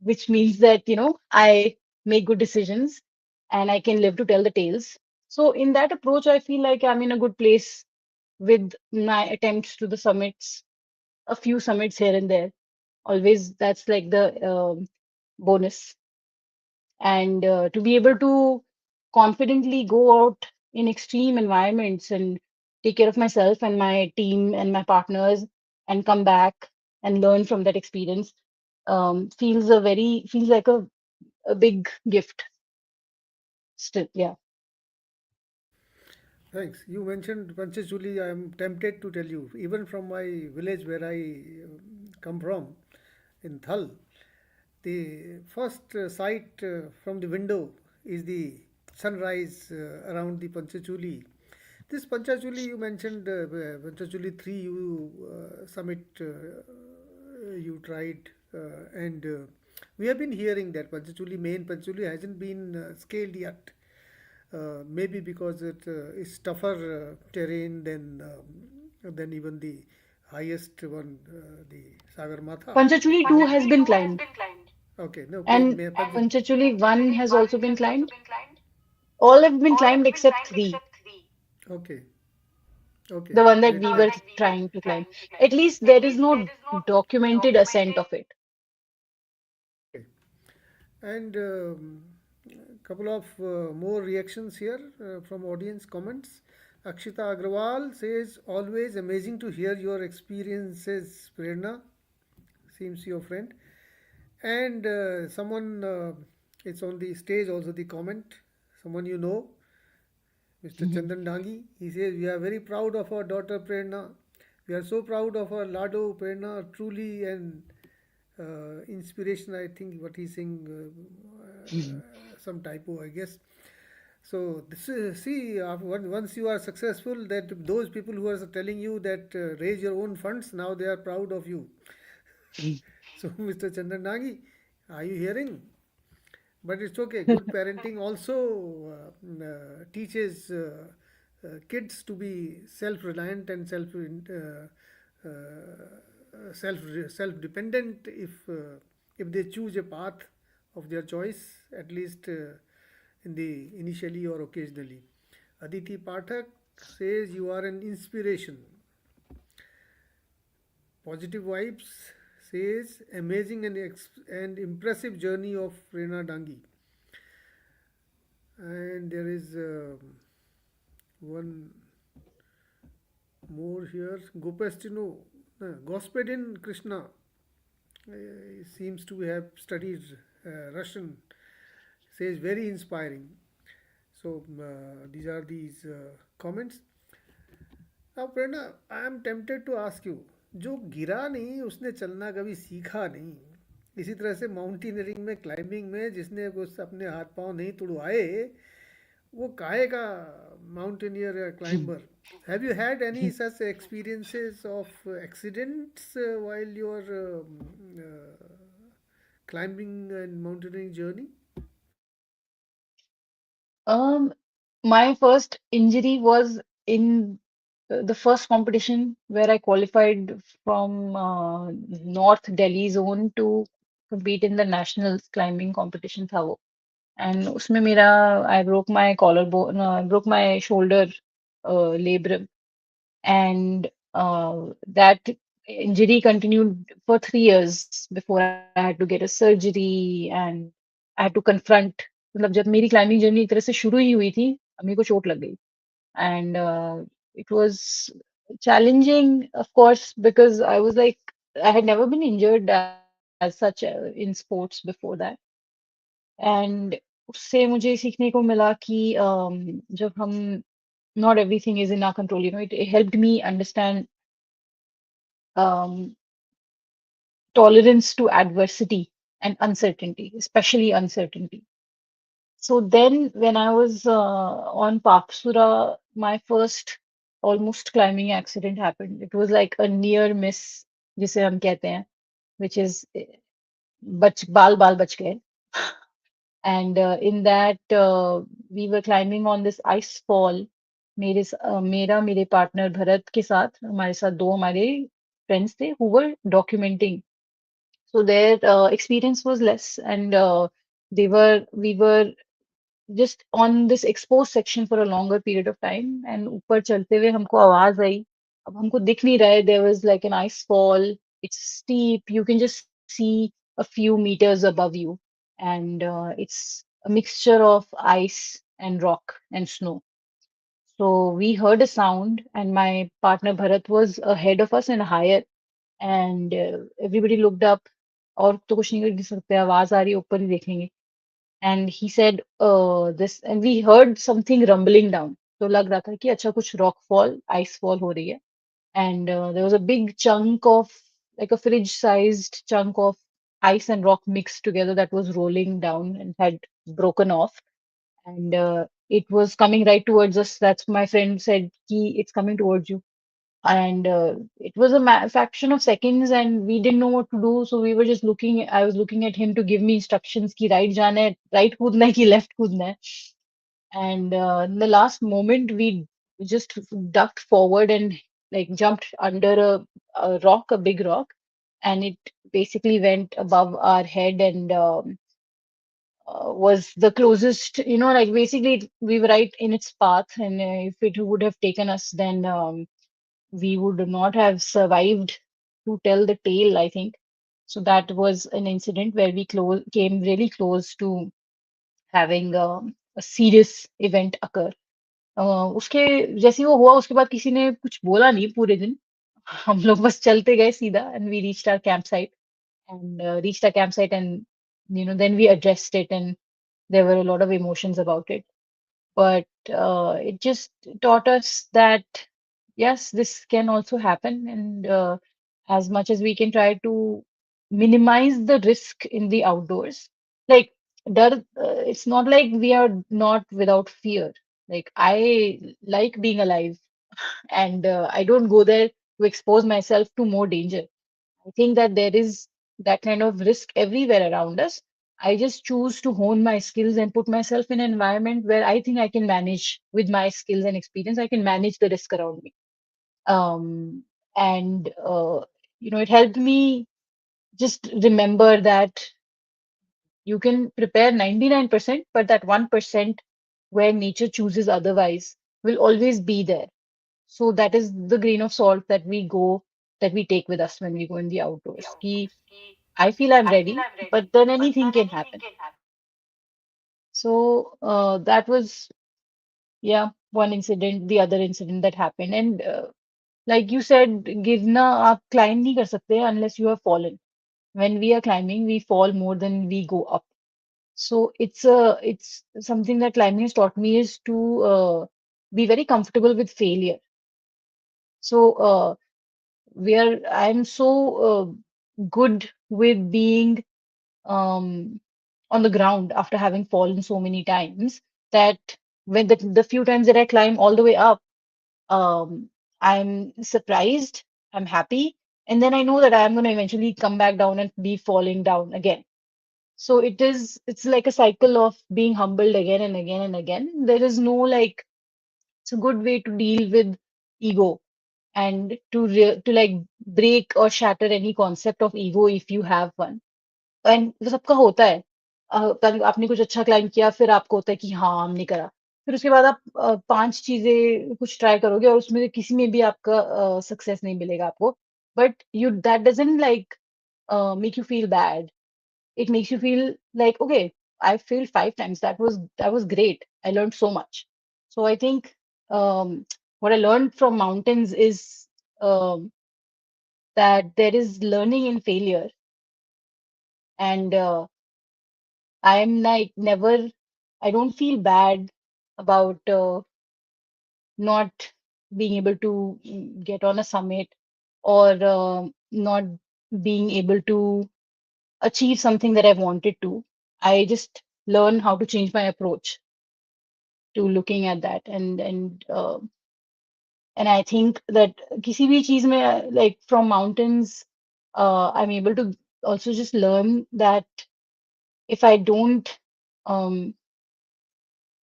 which means that, I make good decisions and I can live to tell the tales. So in that approach, I feel like I'm in a good place with my attempts to the summits, a few summits here and there. Always that's like the bonus. And to be able to confidently go out in extreme environments and take care of myself and my team and my partners and come back and learn from that experience feels like a big gift still. Yeah. Thanks. You mentioned Panchachuli. I am tempted to tell you, even from my village where I come from, in Thal, the first sight from the window is the sunrise around the Panchachuli. This Panchachuli you mentioned, Panchachuli 3 you summit you tried, and we have been hearing that Panchachuli, main Panchachuli, hasn't been scaled yet. Maybe because it is tougher terrain than even the highest one, the Sagar Matha. Panchachuli 2 has been climbed Okay, no, and Panchachuli 1 has also been climbed. All have been climbed except 3, okay, okay, the one that great. we were trying to climb. At least there is no documented ascent of it. Okay. And couple of more reactions here from audience comments. Akshita Agrawal says, always amazing to hear your experiences, Prerna. Seems your friend. And someone, it's on the stage also the comment, someone you know, Mr. Chandan Dangi. He says, we are very proud of our daughter Prerna. We are so proud of our Lado Prerna, truly an inspiration. I think what he's saying, some typo, I guess. So this is, see, once you are successful, that those people who are telling you that raise your own funds, now they are proud of you. So, Mr. Chandan Nagi, are you hearing? But it's okay. Good parenting also teaches kids to be self-reliant and self-dependent if they choose a path of their choice, at least in the initially or occasionally. Aditi Pathak says you are an inspiration. Positive Vibes says amazing and impressive journey of Prerna Dangi. And there is one more here. Gopestino, Gospodin Krishna seems to have studied Russian. Says very inspiring. So these are these comments. Now, Prerna, I am tempted to ask you, जो गिरा नहीं उसने चलना कभी सीखा नहीं. इसी तरह से माउंटेनियरिंग में, क्लाइंबिंग में जिसने कुछ अपने हाथ पांव नहीं तुड़वाए, वो काहे का माउंटेनियर या climber. Have you had any such experiences of accidents while your climbing and mountaineering journey? Um, my first injury was in the first competition where I qualified from North Delhi zone to compete in the national climbing competition था वो. And उसमें मेरा I broke my collarbone, no, I broke my shoulder labrum, and that injury continued for 3 years before I had to get a surgery and I had to confront. मतलब जब मेरी climbing journey एक तरह से शुरू ही हुई थी, मेरे को चोट लग गई. And it was challenging, of course, because I was like, I had never been injured as such. as such in sports before that. And उससे मुझे सीखने को मिला कि जब हम not everything is in our control, it helped me understand um, tolerance to adversity and uncertainty, especially uncertainty. So then, when I was on Paksura, my first almost climbing accident happened. It was like a near miss, जिसे हम कहते हैं, which is बाल बाल बच गए. And in that, we were climbing on this ice fall. मेरे partner Bharat के साथ हमारे साथ दो हमारे friends थे who were documenting. So their experience was less, and we were just on this exposed section for a longer period of time. And ऊपर चलते हुए हमको आवाज आई. अब हमको दिख नहीं रहा है. There was like an ice fall. It's steep. You can just see a few meters above you, and it's a mixture of ice and rock and snow. So we heard a sound, and my partner Bharat was ahead of us and higher. And everybody looked up. और तो कुछ नहीं कर सकते, आवाज आ रही है, ऊपर ही देखेंगे. And he said this, and we heard something rumbling down. तो लग रहा था कि अच्छा कुछ rock fall, ice fall हो रही है. And there was a big chunk of, like a fridge-sized chunk of ice and rock mixed together that was rolling down and had broken off. And it was coming right towards us. That's my friend said, Ki, it's coming towards you. And it was a fraction of seconds, and we didn't know what to do. So we were just looking. I was looking at him to give me instructions ki right जाना है, right कूदना है कि left कूदना है. And in the last moment, we just ducked forward and like jumped under a rock, a big rock, and it basically went above our head and was the closest, like basically we were right in its path. And if it would have taken us, then we would not have survived to tell the tale, I think. So that was an incident where we came really close to having a serious event occur. उसके जैसे ही वो हुआ, उसके बाद किसी ने कुछ बोला नहीं पूरे दिन. हम लोग बस चलते गए सीधा, and we reached our campsite. And then we addressed it, and there were a lot of emotions about it. But it just taught us that yes, this can also happen. And as much as we can try to minimize the risk in the outdoors, like it's not like we are not without fear. Like I like being alive, and I don't go there to expose myself to more danger. I think that there is that kind of risk everywhere around us. I just choose to hone my skills and put myself in an environment where I think I can manage with my skills and experience. I can manage the risk around me. And it helped me just remember that you can prepare 99%, but that 1% where nature chooses otherwise will always be there. So that is the grain of salt that we take with us when we go in the outdoors. Ki I feel I'm ready, but then anything can happen. So that was, yeah, one incident, the other incident that happened. And like you said, गिरना आप climb नहीं कर सकते unless you have fallen. When we are climbing, we fall more than we go up. So it's something that climbing has taught me is to be very comfortable with failure. So I'm so good with being um, on the ground after having fallen so many times that when the few times that I climb all the way up, um, I'm surprised, I'm happy, and then I know that I'm going to eventually come back down and be falling down again. So it's like a cycle of being humbled again and again and again. There is no like, it's a good way to deal with ego and to like break or shatter any concept of ego if you have one. And वो सबका होता है. आपने कुछ अच्छा climb किया, फिर आपको होता है कि हाँ हमने करा. फिर उसके बाद आप पांच चीजें कुछ ट्राई करोगे और उसमें से किसी में भी आपका सक्सेस नहीं मिलेगा आपको. But you that doesn't like make you feel bad. It makes you feel like, okay, I failed 5 times. That was great. I learned so much. So I think what I learned from mountains is um, that there is learning in failure. And I'm like never, I don't feel bad about not being able to get on a summit or not being able to achieve something that I wanted to. I just learn how to change my approach to looking at that, and I think that किसी भी चीज में like from mountains, I'm able to also just learn that if I don't, um,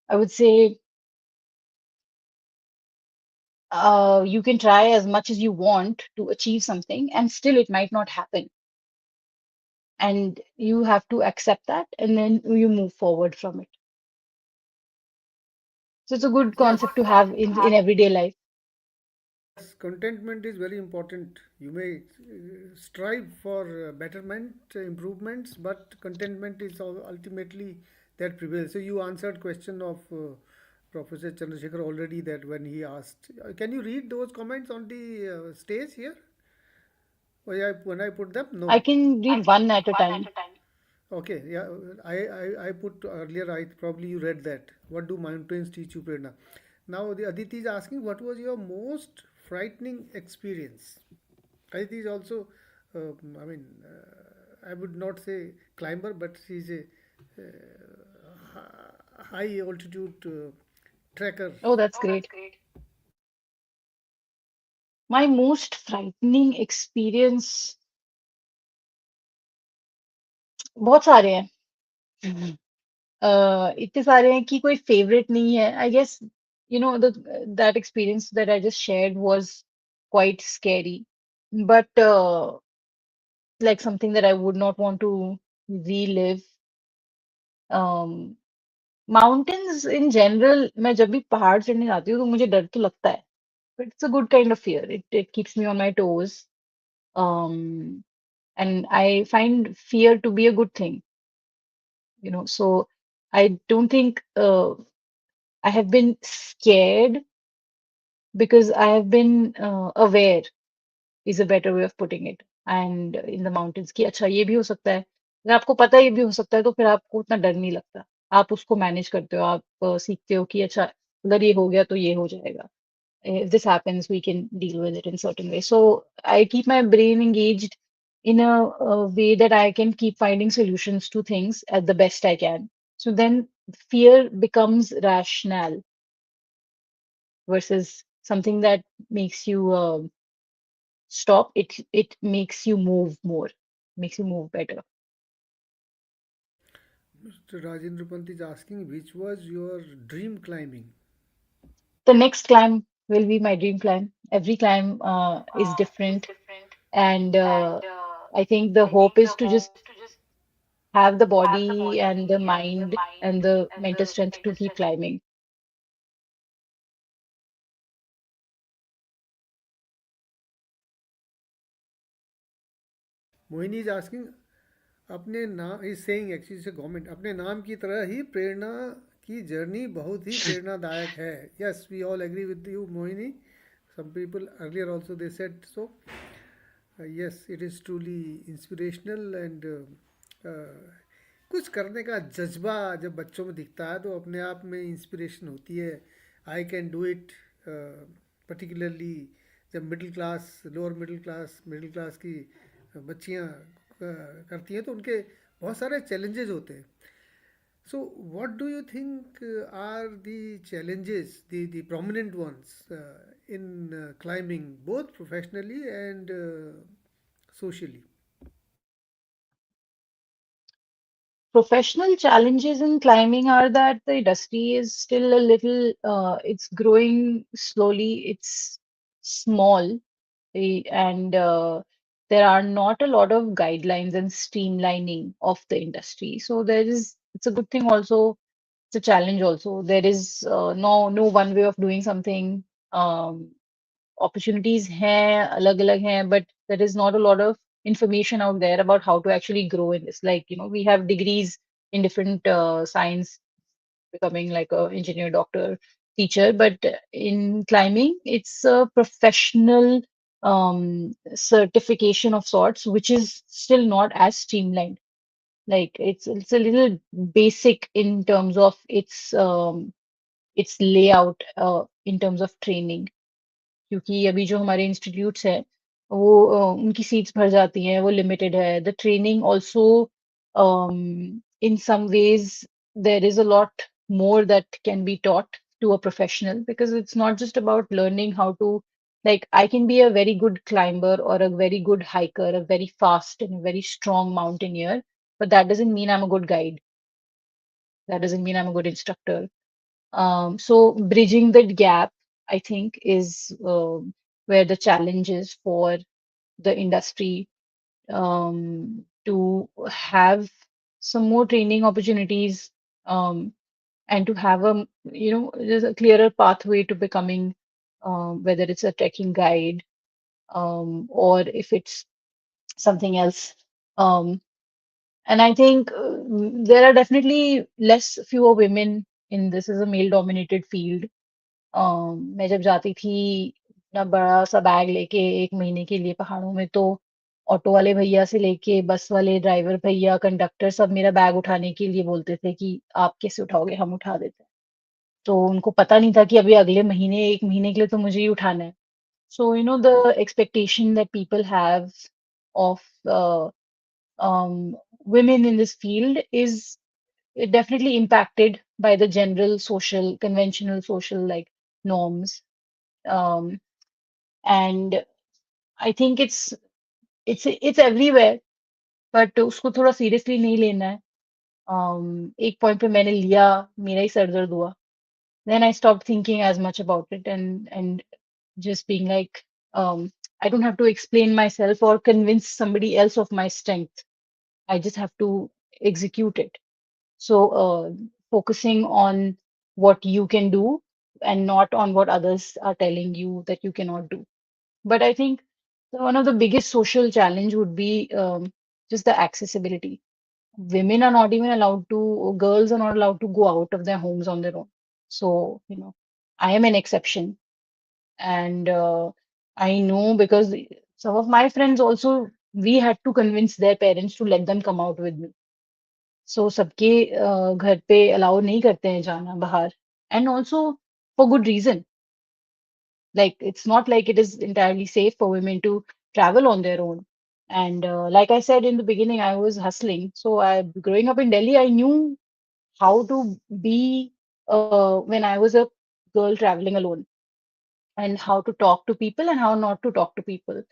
I would say, you can try as much as you want to achieve something, and still it might not happen. And you have to accept that, and then you move forward from it. So it's a good Yes, concept to have in everyday life. yes, contentment is very important. You may strive for betterment, improvements, but contentment is ultimately that prevails. So you answered question of Professor Chandrasekhar already that when he asked, can you read those comments on the stage here? When I put them, I no. can read one at a time. Okay, yeah, I put earlier, I probably you read that. What do mountains teach you, Prerna? Now, the Aditi is asking, what was your most frightening experience? Aditi is also, I mean, I would not say climber, but she's a high altitude trekker. Oh, that's great. My most frightening experience, बहुत सारे हैं. इतने सारे हैं कि कोई favourite नहीं है. I guess, that experience that I just shared was quite scary, but like something that I would not want to relive. Um, Mountains in general, मैं जब भी पहाड़ चढ़ने जाती हूँ तो मुझे डर तो लगता है. But it's a good kind of fear. It keeps me on my toes. Um, and I find fear to be a good thing, So I don't think I have been scared because I have been aware is a better way of putting it. And in the mountains कि अच्छा ये भी हो सकता है. अगर आपको पता है ये भी हो सकता है तो फिर आपको उतना डर नहीं लगता. आप उसको मैनेज करते हो. आप सीखते हो कि अच्छा अगर ये हो गया तो ये हो जाएगा. If this happens, we can deal with it in certain ways. So I keep my brain engaged in a way that I can keep finding solutions to things at the best I can. So then fear becomes rational versus something that makes you stop. It makes you move more, makes you move better. Mr. Rajendra Pant is asking, which was your dream climbing? The next climb will be my dream climb. Every climb is different, and I think the hope is to just have the body and the mind and the mental strength to keep climbing. Mohini is asking, अपने नाम is saying actually से government अपने नाम की तरह ही प्रेरणा की journey बहुत ही प्रेरणादायक है. Yes, we all agree with you Mohini. Some people earlier also they said so. Yes, it is truly inspirational and कुछ करने का जज्बा जब बच्चों में दिखता है तो अपने आप में इंस्पिरेशन होती है. I can do it. Particularly जब middle class, lower middle class की बच्चियाँ करती हैं तो उनके बहुत सारे चैलेंजेस होते हैं. So what do you think are the challenges, the prominent ones in climbing, both professionally and socially? Professional challenges in climbing are that the industry is still a little, it's growing slowly, it's small, and there are not a lot of guidelines and streamlining of the industry. So it's a good thing also, it's a challenge also. There is no one way of doing something. Um, Opportunities हैं, अलग-अलग हैं, but there is not a lot of information out there about how to actually grow in this. Like, we have degrees in different science, becoming like a engineer, doctor, teacher, but in climbing, it's a professional certification of sorts, which is still not as streamlined. Like it's a little basic in terms of its layout, in terms of training. क्योंकि अभी जो हमारे institutes हैं वो उनकी seats भर जाती हैं, वो लिमिटेड है. The training also, in some ways there is a lot more that can be taught to a professional, because it's not just about learning how to, like, I can be a very good climber or a very good hiker, a very fast and very strong mountaineer, but that doesn't mean I'm a good guide. That doesn't mean I'm a good instructor. So bridging that gap, I think, is where the challenge is for the industry, to have some more training opportunities, and to have a, there's a clearer pathway to becoming, whether it's a trekking guide, or if it's something else. Um, and I think there are definitely fewer women in this. Is a male dominated field. मैं जब जाती थी अपना बड़ा सा bag लेके एक महीने के लिए पहाड़ों में, तो ऑटो वाले भैया से लेके बस वाले ड्राइवर भैया, कंडक्टर, सब मेरा बैग उठाने के लिए बोलते थे कि आप कैसे उठाओगे, हम उठा देते हैं. तो उनको पता नहीं था कि अभी अगले महीने, एक महीने के लिए तो मुझे ही उठाना है. So the expectation that people have of women in this field is definitely impacted by the general social, conventional social, like, norms. um, and I think it's everywhere, but उसको थोड़ा सीरियसली नहीं लेना है. एक पॉइंट पे मैंने लिया, मेरा ही सर दर्द हुआ. Then I stopped thinking as much about it, and just being like, I don't have to explain myself or convince somebody else of my strength. I just have to execute it. So focusing on what you can do and not on what others are telling you that you cannot do. But I think one of the biggest social challenge would be, just the accessibility. Women are not even allowed to, or girls are not allowed to go out of their homes on their own. So, I am an exception. And I know because some of my friends also, we had to convince their parents to let them come out with me. So सबके घर पे allow नहीं करते हैं जाना बाहर. And also for good reason. Like, it's not like it is entirely safe for women to travel on their own. And like I said in the beginning, I was hustling. So growing up in Delhi, I knew how to be, when I was a girl traveling alone, and how to talk to people and how not to talk to people,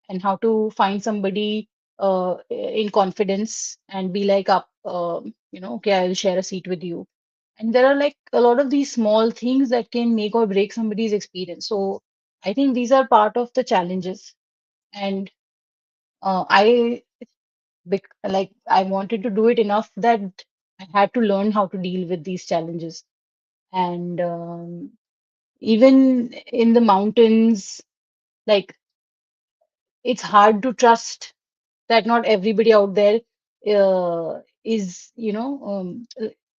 and how to find somebody in confidence and be like, up, okay, I'll share a seat with you. And there are like a lot of these small things that can make or break somebody's experience. So I think these are part of the challenges. And like, I wanted to do it enough that I had to learn how to deal with these challenges. And even in the mountains, like, it's hard to trust that not everybody out there is,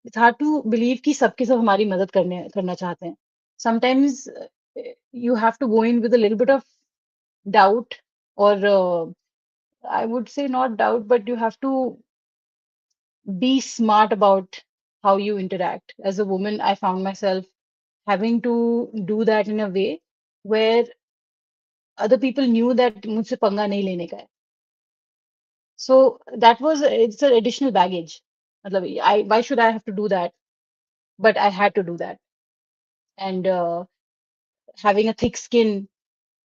it's hard to believe कि सबके सब हमारी मदद करना चाहते हैं. Sometimes you have to go in with a little bit of doubt, or I would say not doubt, but you have to be smart about how you interact. As a woman, I found myself having to do that in a way where other people knew that मुझसे पंगा नहीं लेने का है. So it's an additional baggage. मतलब, why should I have to do that? But I had to do that. And having a thick skin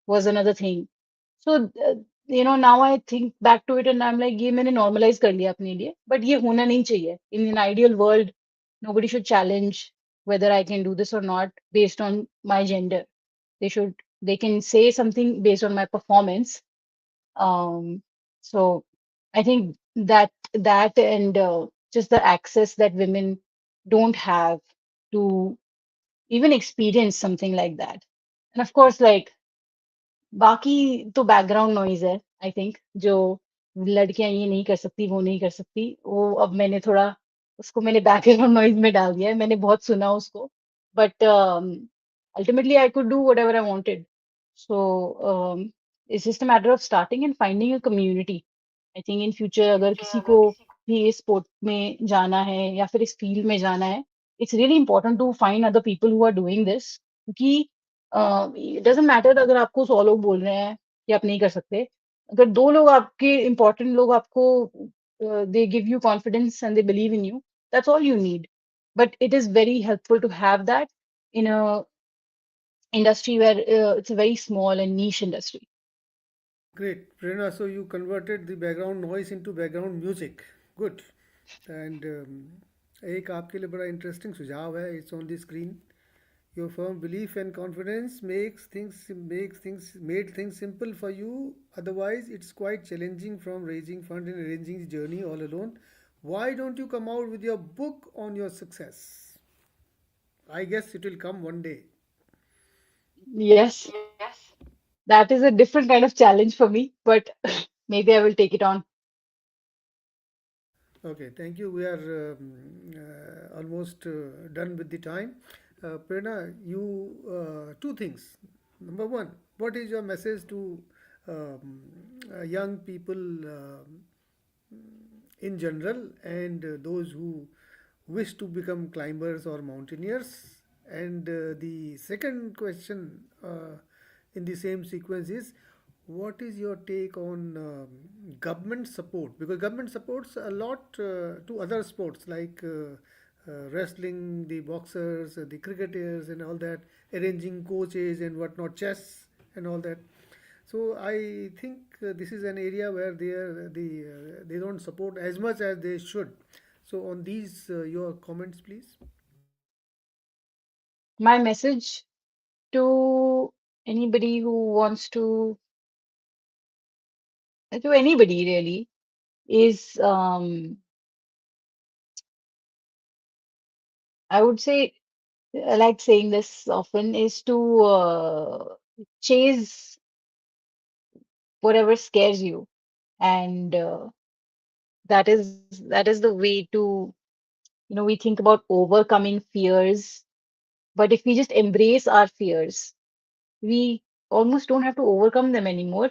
was another thing. So, now I think back to it and I'm like, ये मैंने normalize कर लिया अपने लिए. But ये होना नहीं चाहिए. In an ideal world, nobody should challenge whether I can do this or not based on my gender. They can say something based on my performance. So I think that and just the access that women don't have to even experience something like that. And of course, like, बाकी तो background noise है, I think, जो लड़कियां ये नहीं कर सकती, वो नहीं कर सकती, वो अब मैंने थोड़ा उसको मैंने बैकग्राउंड नॉइज में डाल दिया है. मैंने बहुत सुना उसको, but ultimately I could do whatever I wanted. So it's just a matter of starting and finding a community. I think in future अगर किसी को भी इस स्पोर्ट में जाना है या फिर इस फील्ड में जाना है, it's really important to find other people who are doing this, क्योंकि इट डजेंट मैटर अगर आपको 100 लोग बोल रहे हैं कि आप नहीं कर सकते, अगर 2 लोग आपके इंपॉर्टेंट लोग आपको they give you confidence and they believe in you, that's all you need. But it is very helpful to have that in a industry where it's a very small and niche industry. Great, Prerna. So you converted the background noise into background music. Good. And एक आपके लिए बड़ा interesting सुझाव है. It's on the screen. Your firm belief and confidence makes things made things simple for you. Otherwise, it's quite challenging from raising fund and arranging the journey all alone. Why don't you come out with your book on your success? I guess it will come one day. Yes, that is a different kind of challenge for me, but maybe I will take it on. Okay, thank you. We are almost done with the time. Prerna, you two things. Number one, what is your message to young people in general and those who wish to become climbers or mountaineers? And the second question in the same sequence is what is your take on government support? Because government supports a lot to other sports like wrestling, the boxers, the cricketers, and all that, arranging coaches and whatnot, chess and all that. So I think this is an area where they don't support as much as they should. So on these, your comments, please. My message to anybody who wants to anybody really, is I would say, I like saying this often, is to chase whatever scares you, and that is the way to, we think about overcoming fears, but if we just embrace our fears, we almost don't have to overcome them anymore.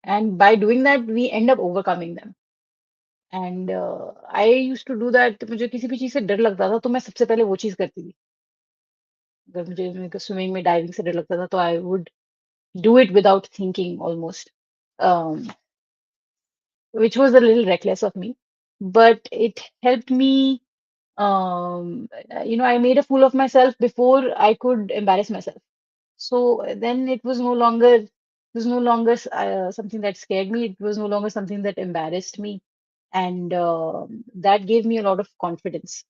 And by doing that, we end up overcoming them. And I used to do that. मुझे किसी भी चीज से डर लगता था तो मैं सबसे पहले वो चीज करती थी. अगर मुझे स्विमिंग में, डाइविंग से डर लगता था तो I would do it without thinking almost, which was a little reckless of me, but it helped me. I made a fool of myself before I could embarrass myself. So then it was no longer something that scared me. It was no longer something that embarrassed me, and that gave me a lot of confidence.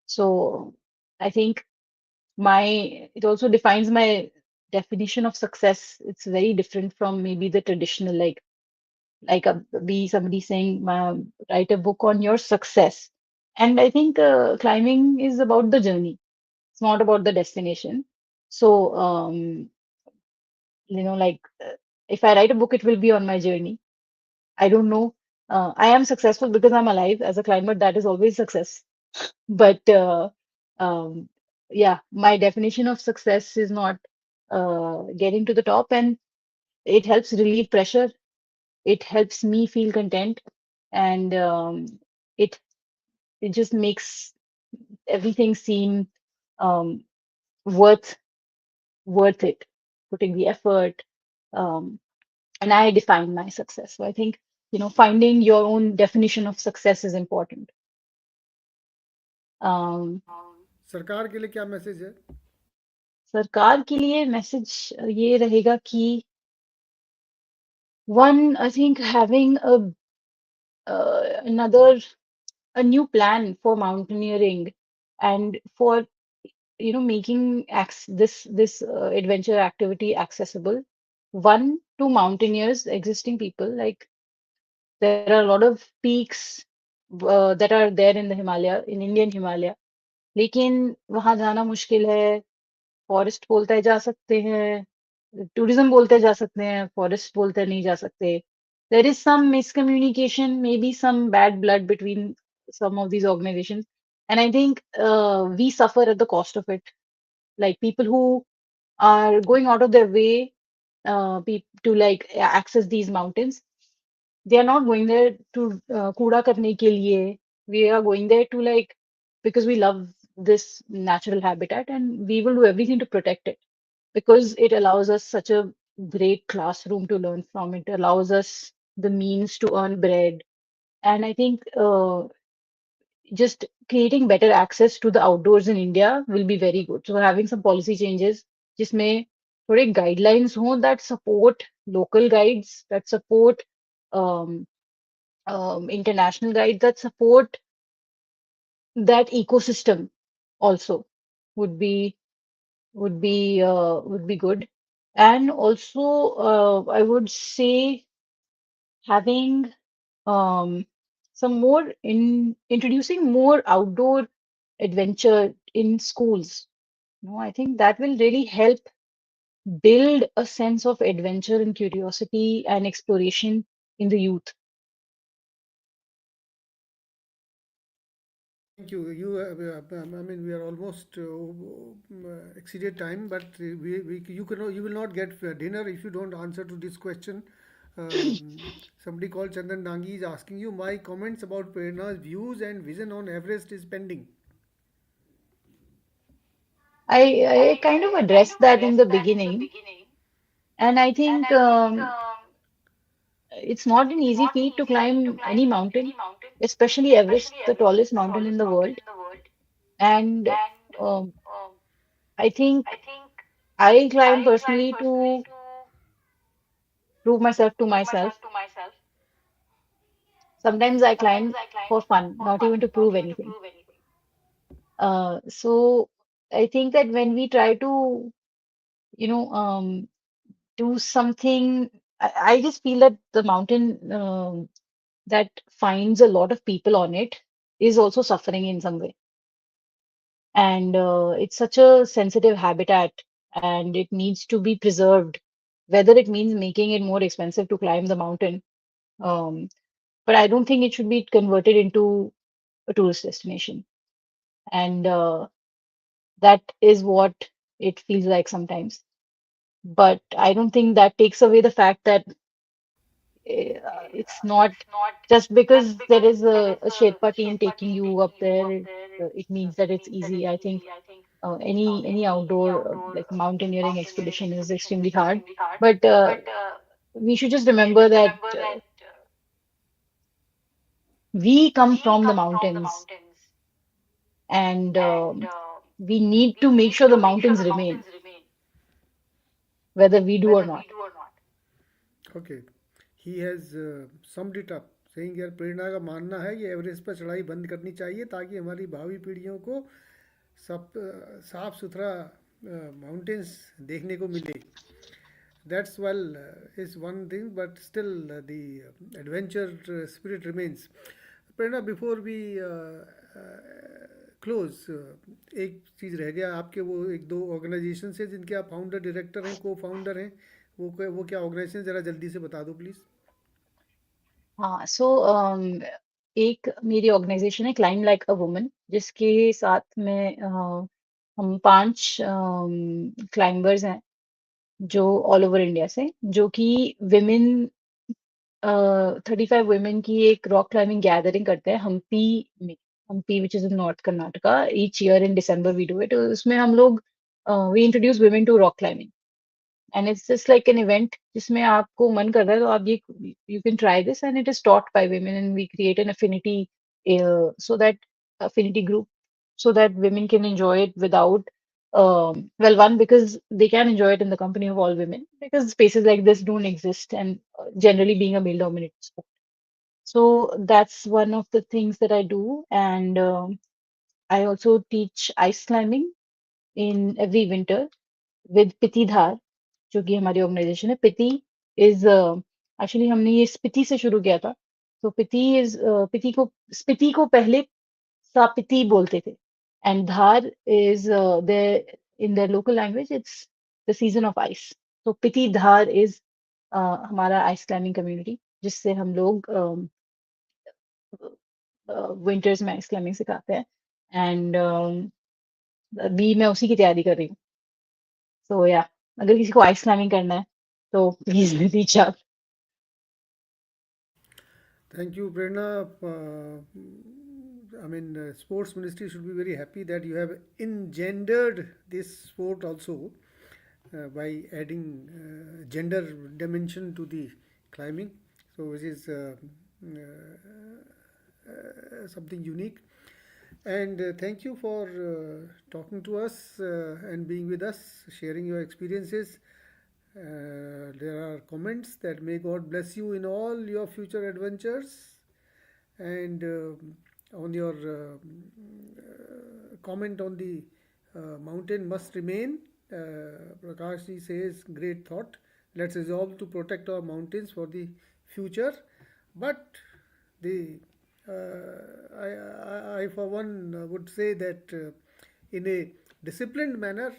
So I think my it also defines my definition of success. It's very different from maybe the traditional, like be somebody saying, write a book on your success. And I think climbing is about the journey. It's not about the destination. So like, if I write a book, it will be on my journey. I don't know. I am successful because I'm alive. As a climber, that is always success. But um, yeah, my definition of success is not getting to the top, and it helps relieve pressure. It helps me feel content, and it it just makes everything seem um, worth worth it, putting the effort. Um, and I define my success. So I think, finding your own definition of success is important. Um, सरकार के लिए क्या message है? सरकार के लिए message ये रहेगा कि, one, I think having another a new plan for mountaineering, and for making this adventure activity accessible, one, to mountaineers, existing people. Like, there are a lot of peaks that are there in the Himalaya, in Indian Himalaya, लेकिन वहां जाना मुश्किल है. Forest बोलते जा सकते हैं, tourism बोलते जा सकते हैं, फॉरेस्ट बोलते नहीं जा सकते. There is some miscommunication, maybe some bad blood between some of these organizations, and I think we suffer at the cost of it. Like, people who are going out of their way to like access these mountains, they are not going there to कूड़ा करने के लिए. We are going there to like because we love this natural habitat and we will do everything to protect it because it allows us such a great classroom to learn from. It allows us the means to earn bread. And I think just creating better access to the outdoors in India will be very good. So having some policy changes, जिसमें थोड़े guidelines हों that support local guides, that support um, international guides, that support that ecosystem also would be would be good. And also, I would say having um, some more in introducing more outdoor adventure in schools. No, I think that will really help build a sense of adventure and curiosity and exploration in the youth. Thank you. I mean, we are almost exceeded time, but you will not get dinner if you don't answer to this question. Somebody called Chandan Dangi is asking you, my comments about Prerna's views and vision on Everest is pending. I kind of addressed that in the beginning, and I think it's not an easy feat to climb any mountain, especially Everest, the tallest mountain in the world. And um, I think I climb personally to prove myself to myself. Sometimes I climb for fun, not even to prove anything. So I think that when we try to, you know, do something, I just feel that the mountain that finds a lot of people on it is also suffering in some way. And it's such a sensitive habitat and it needs to be preserved, whether it means making it more expensive to climb the mountain. Um, but I don't think it should be converted into a tourist destination. And that is what it feels like sometimes. But I don't think that takes away the fact that it's not just because there is a Sherpa team taking you up there, it means that it's easy. I think any outdoor like mountaineering expedition is extremely hard. But we should just remember that we come from the mountains and we need to make sure the mountains remain, whether we do or not. Okay, he has summed it up saying यार प्रेरणा का मानना है कि Everest पर चढ़ाई बंद करनी चाहिए ताकि हमारी भावी पीढ़ियों को सब साफ सुथरा माउंटेन्स देखने को मिले. That's well is one thing, but still the adventure spirit remains. Prerna, before we close, एक चीज़ रह गया आपके वो एक दो ऑर्गेनाइजेशन से जिनके आप फाउंडर डायरेक्टर हैं को फाउंडर हैं वो क्या ऑर्गेनाइजेशन ज़रा जल्दी से बता दो प्लीज़. हाँ सो एक मेरी ऑर्गेनाइजेशन है क्लाइम लाइक अ वुमन जिसके साथ में हम 5 क्लाइंबर्स हैं जो ऑल ओवर इंडिया से जो कि विमेन 35 वुमेन की एक रॉक क्लाइंबिंग गैदरिंग करते हैं हम्पी में. Hampi which is in north Karnataka. Each year in December we do it. उसमें हम लोग we introduce women to rock climbing and it's just like an event जिसमें आपको मन कर रहा है तो आप ये you can try this and it is taught by women and we create an affinity so that affinity group so that women can enjoy it without well one because they can enjoy it in the company of all women because spaces like this don't exist and generally being a male dominated sport. So that's one of the things that I do. And I also teach ice climbing in every winter with Pitidharr जो कि हमारी organisation है. पिति is actually हमने ये स्पीति से शुरू किया था. तो पिति इज स्पीति को पहले सापिति बोलते थे एंड धार is there in their local language it's the season of ice. तो पिति धार इज हमारा आइस क्लाइंबिंग कम्युनिटी जिससे हम लोग विंटर्स में आइस क्लाइंबिंग सिखाते हैं. एंड अभी मैं उसी की तैयारी कर रही हूँ. सो या अगर किसी को आइस क्लाइंबिंग करना है तो please reach out. Thank you, Prerna. I mean, sports ministry should be very happy that you have engendered this sport also by adding gender dimension to the climbing. So, which is something unique. And thank you for talking to us and being with us, sharing your experiences. There are comments that may God bless you in all your future adventures. And on your comment on the mountain must remain, Prakash ji says, great thought. Let's resolve to protect our mountains for the future. But the I for one would say that in a disciplined manner,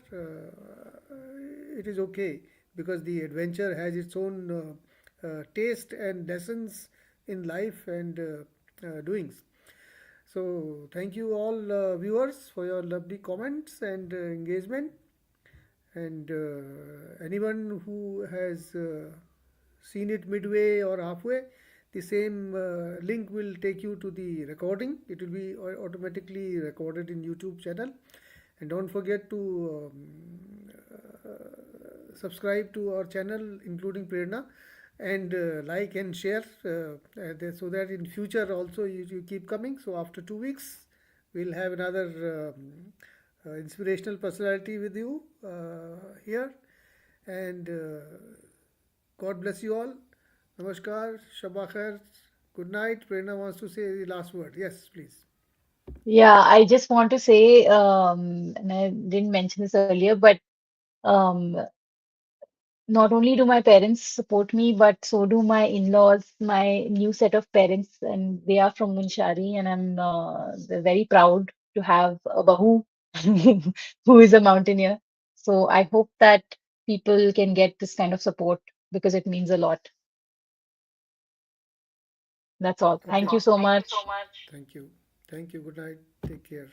it is okay because the adventure has its own taste and lessons in life and doings. So, thank you all viewers for your lovely comments and engagement. And anyone who has seen it midway or halfway, the same link will take you to the recording. It will be automatically recorded in YouTube channel. And don't forget to subscribe to our channel, including Prerna, and like and share so that in future also you keep coming. So after 2 weeks, we'll have another inspirational personality with you here. And God bless you all. Namaskar, Shabba Khair, good night. Prerna wants to say the last word. Yes, please. Yeah, I just want to say, and I didn't mention this earlier, but um, not only do my parents support me, but so do my in-laws, my new set of parents, and they are from Munshari, and I'm very proud to have a bahu who is a mountaineer. So I hope that people can get this kind of support because it means a lot. That's all. Okay. Thank you so much. Thank you. Thank you. Good night. Take care.